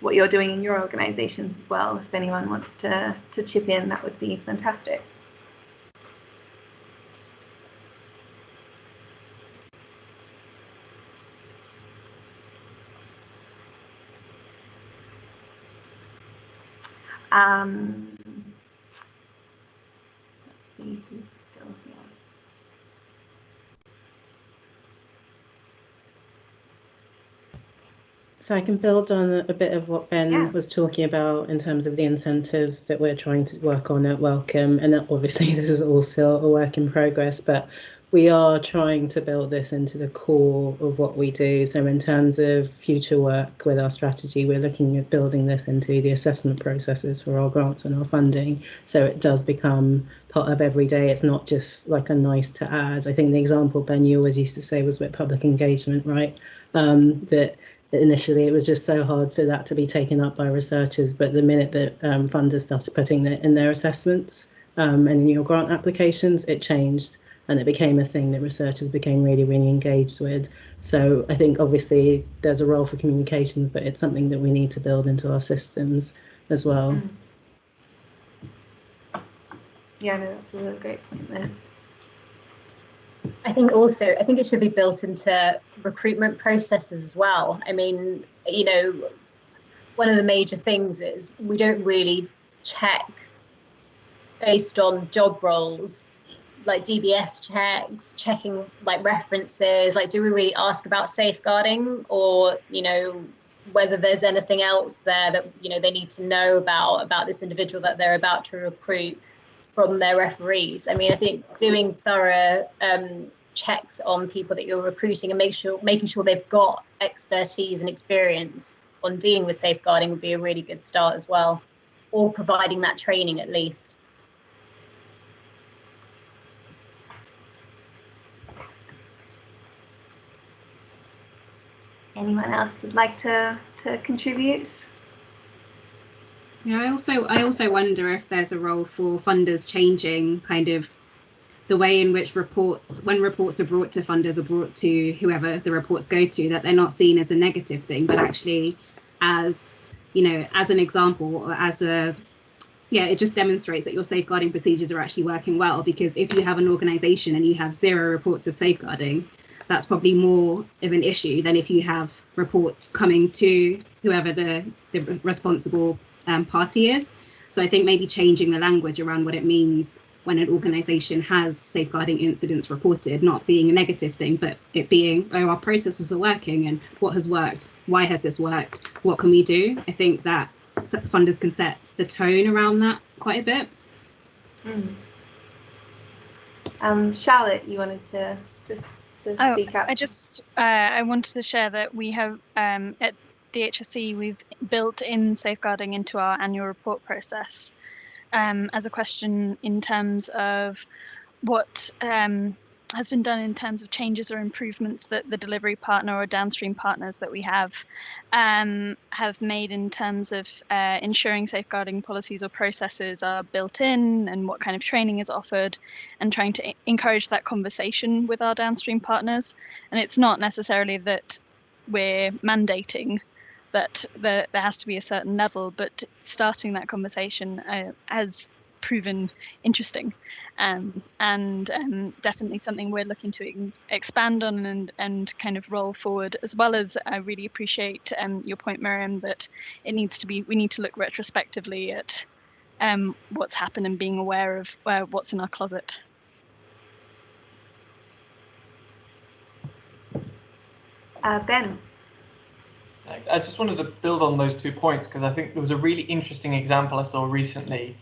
what you're doing in your organisations as well. If anyone wants to chip in, that would be fantastic. Let's see who's still here. So I can build on a bit of what Ben was talking about in terms of the incentives that we're trying to work on at Welcome. And obviously this is all still a work in progress, but we are trying to build this into the core of what we do. So in terms of future work with our strategy, we're looking at building this into the assessment processes for our grants and our funding. So it does become part of every day. It's not just like a nice to add. I think the example Ben, you always used to say was with public engagement, right? That initially it was just so hard for that to be taken up by researchers, but the minute that funders started putting that in their assessments and in your grant applications, it changed and it became a thing that researchers became really, really engaged with. So I think obviously there's a role for communications, but it's something that we need to build into our systems as well. Yeah, no, that's a really great point there. I think it should be built into recruitment processes as well. I mean, you know, one of the major things is we don't really check based on job roles, like DBS checks, checking like references, like do we really ask about safeguarding, or, you know, whether there's anything else there that, you know, they need to know about this individual that they're about to recruit from their referees. I mean, I think doing thorough checks on people that you're recruiting and making sure they've got expertise and experience on dealing with safeguarding would be a really good start as well, or providing that training at least. Anyone else would like to contribute? Yeah, I also wonder if there's a role for funders changing kind of the way in which when reports are brought to funders or brought to whoever the reports go to, that they're not seen as a negative thing, but actually as, you know, as an example, or as a, yeah, it just demonstrates that your safeguarding procedures are actually working well. Because if you have an organization and you have 0 reports of safeguarding, that's probably more of an issue than if you have reports coming to whoever the responsible party is. So I think maybe changing the language around what it means when an organization has safeguarding incidents reported, not being a negative thing, but it being, oh, our processes are working and what has worked, why has this worked, what can we do? I think that funders can set the tone around that quite a bit. Charlotte, you wanted to speak up? I wanted to share that we have at DHSC, we've built in safeguarding into our annual report process as a question in terms of what has been done in terms of changes or improvements that the delivery partner or downstream partners that we have made in terms of ensuring safeguarding policies or processes are built in, and what kind of training is offered, and trying to encourage that conversation with our downstream partners. And it's not necessarily that we're mandating that there has to be a certain level, but starting that conversation has proven interesting, and definitely something we're looking to expand on and kind of roll forward, as well as I really appreciate your point, Miriam, that we need to look retrospectively at what's happened and being aware of what's in our closet. Ben. I just wanted to build on those 2 points, because I think there was a really interesting example I saw recently,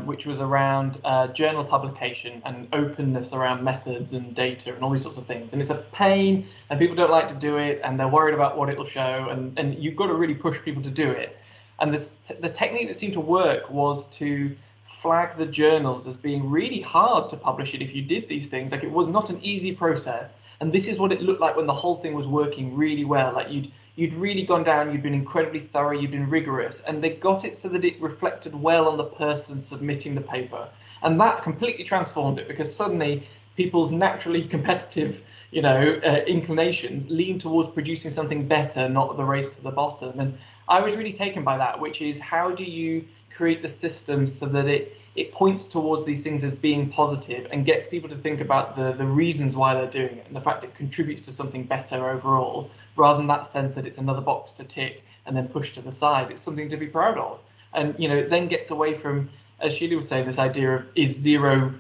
which was around journal publication and openness around methods and data and all these sorts of things. And it's a pain, and people don't like to do it, and they're worried about what it'll show, and you've got to really push people to do it. And the technique that seemed to work was to flag the journals as being really hard to publish it if you did these things. Like, it was not an easy process. And this is what it looked like when the whole thing was working really well. Like, you'd really gone down, you'd been incredibly thorough, you'd been rigorous, and they got it so that it reflected well on the person submitting the paper. And that completely transformed it, because suddenly people's naturally competitive, inclinations lean towards producing something better, not the race to the bottom. And I was really taken by that, which is how do you create the system so that it points towards these things as being positive and gets people to think about the reasons why they're doing it and the fact it contributes to something better overall, rather than that sense that it's another box to tick and then push to the side. It's something to be proud of. And, it then gets away from, as Sheila was saying, this idea of is zero,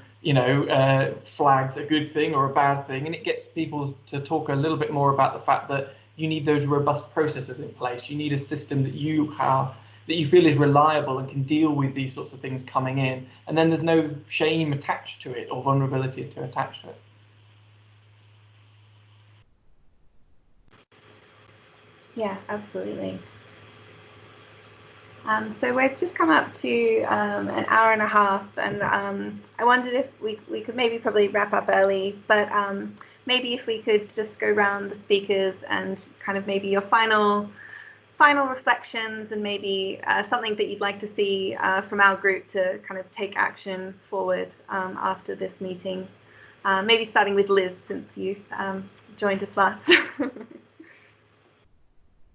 flags a good thing or a bad thing? And it gets people to talk a little bit more about the fact that you need those robust processes in place. You need a system that you feel is reliable and can deal with these sorts of things coming in. And then there's no shame attached to it or vulnerability to attach to it. Yeah, absolutely. So we've just come up to an hour and a half, and I wondered if we could probably wrap up early, but maybe if we could just go around the speakers and kind of maybe your final reflections and maybe something that you'd like to see from our group to kind of take action forward after this meeting. Maybe starting with Liz, since you joined us last.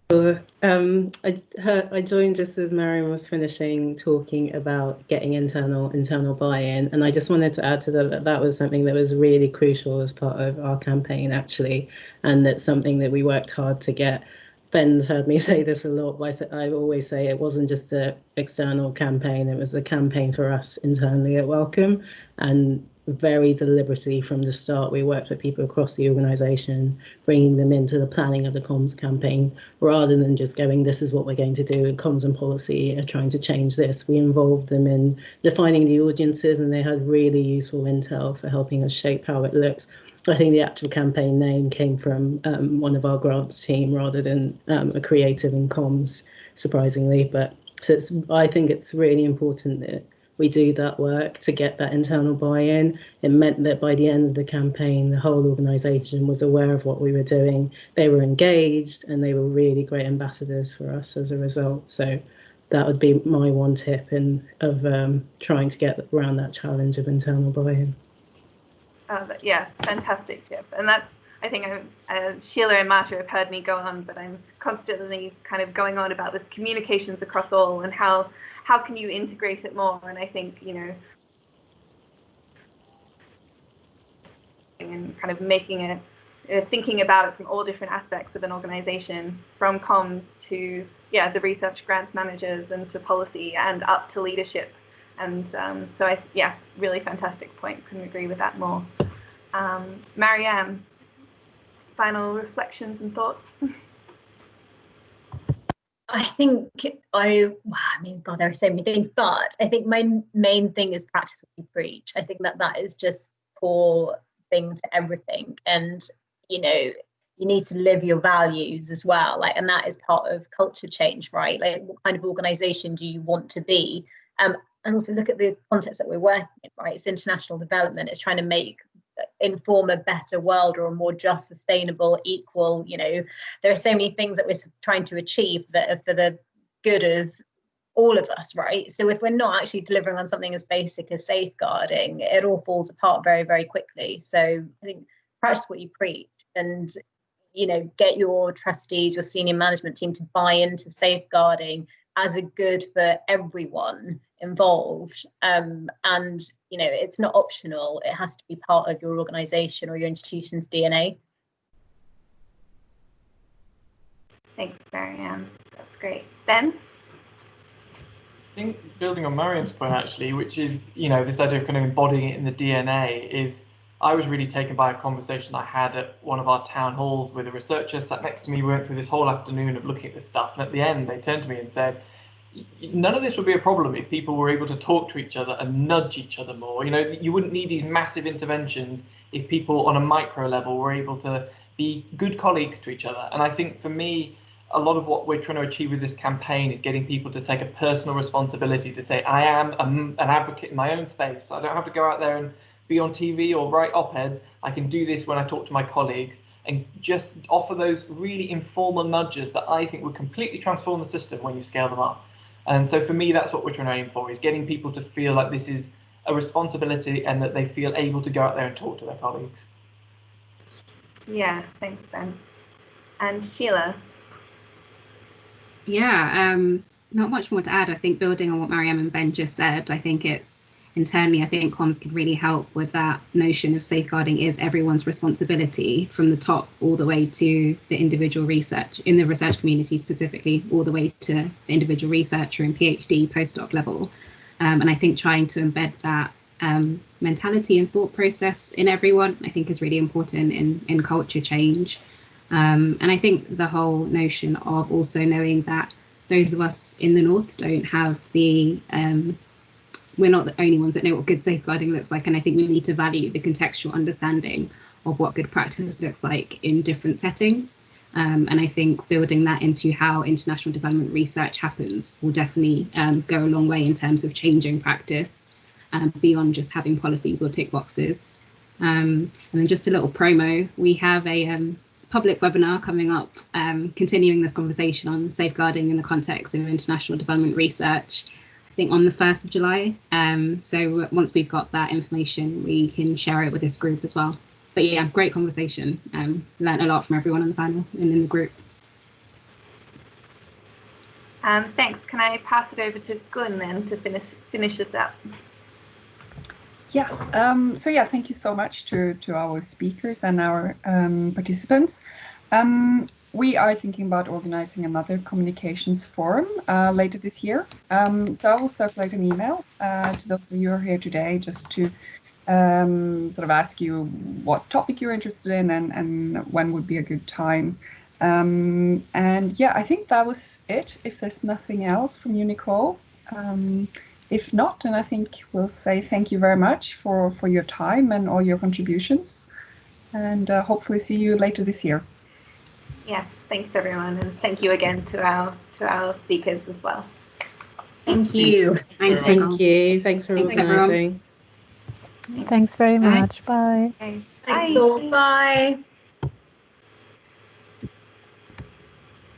I joined just as Marion was finishing talking about getting internal buy-in, and I just wanted to add to that was something that was really crucial as part of our campaign, actually, and that's something that we worked hard to get. Ben's heard me say this a lot, but I always say it wasn't just an external campaign, it was a campaign for us internally at Wellcome, and very deliberately from the start we worked with people across the organisation, bringing them into the planning of the comms campaign, rather than just going, this is what we're going to do, and comms and policy are trying to change this. We involved them in defining the audiences, and they had really useful intel for helping us shape how it looks. I think the actual campaign name came from one of our grants team rather than a creative in comms, surprisingly. But so I think it's really important that we do that work to get that internal buy-in. It meant that by the end of the campaign, the whole organisation was aware of what we were doing. They were engaged, and they were really great ambassadors for us as a result. So that would be my one tip of trying to get around that challenge of internal buy-in. Yeah, fantastic tip. And that's, I think Sheila and Marta have heard me go on, but I'm constantly kind of going on about this communications across all and how can you integrate it more. And I think, and kind of making it, thinking about it from all different aspects of an organization, from comms to, the research grants managers and to policy and up to leadership. And so really fantastic point. Couldn't agree with that more. Marianne, final reflections and thoughts? I think God, there are so many things, but I think my main thing is practice what you preach. I think that is just core thing to everything. And, you need to live your values as well. And that is part of culture change, right? What kind of organization do you want to be? And also look at the context that we're working in, right? It's international development. It's trying to inform a better world or a more just, sustainable, equal. There are so many things that we're trying to achieve that are for the good of all of us, right? So if we're not actually delivering on something as basic as safeguarding, it all falls apart very, very quickly. So I think practice what you preach, and get your trustees, your senior management team to buy into safeguarding as a good for everyone involved. And it's not optional. It has to be part of your organisation or your institution's DNA. Thanks, Marianne. That's great. Ben? I think building on Marianne's point, actually, which is, this idea of kind of embodying it in the DNA, is I was really taken by a conversation I had at one of our town halls with a researcher sat next to me. We went through this whole afternoon of looking at this stuff, and at the end they turned to me and said, none of this would be a problem if people were able to talk to each other and nudge each other more. You wouldn't need these massive interventions if people on a micro level were able to be good colleagues to each other. And I think for me, a lot of what we're trying to achieve with this campaign is getting people to take a personal responsibility to say, I am an advocate in my own space. I don't have to go out there and be on TV or write op-eds. I can do this when I talk to my colleagues, and just offer those really informal nudges that I think would completely transform the system when you scale them up. And so for me, that's what we're trying to aim for, is getting people to feel like this is a responsibility and that they feel able to go out there and talk to their colleagues. Yeah, thanks, Ben. And Sheila? Yeah, not much more to add. I think building on what Mariam and Ben just said, I think it's internally, I think comms could really help with that notion of safeguarding is everyone's responsibility from the top all the way to the individual research, in the research community specifically, all the way to the individual researcher and PhD postdoc level. And I think trying to embed that mentality and thought process in everyone, I think is really important in culture change. And I think the whole notion of also knowing that those of us in the North don't have the, we're not the only ones that know what good safeguarding looks like. And I think we need to value the contextual understanding of what good practice looks like in different settings. And I think building that into how international development research happens will definitely go a long way in terms of changing practice beyond just having policies or tick boxes. And then just a little promo, we have a public webinar coming up, continuing this conversation on safeguarding in the context of international development research, I think on the 1st of July. So once we've got that information, we can share it with this group as well. But yeah, great conversation. Learned a lot from everyone on the panel and in the group. Thanks. Can I pass it over to Gun then to finish this up? Yeah, so yeah, thank you so much to our speakers and our participants. We are thinking about organizing another communications forum later this year. So I will circulate an email to those of you who are here today just to sort of ask you what topic you're interested in and when would be a good time. And yeah, I think that was it, if there's nothing else from you, Nicole. If not, then I think we'll say thank you very much for your time and all your contributions, and hopefully see you later this year. Yes, thanks everyone, and thank you again to our speakers as well. Thank you. Thank you. Thanks for organising. Thanks very much. Bye. Okay. Thanks all. Bye.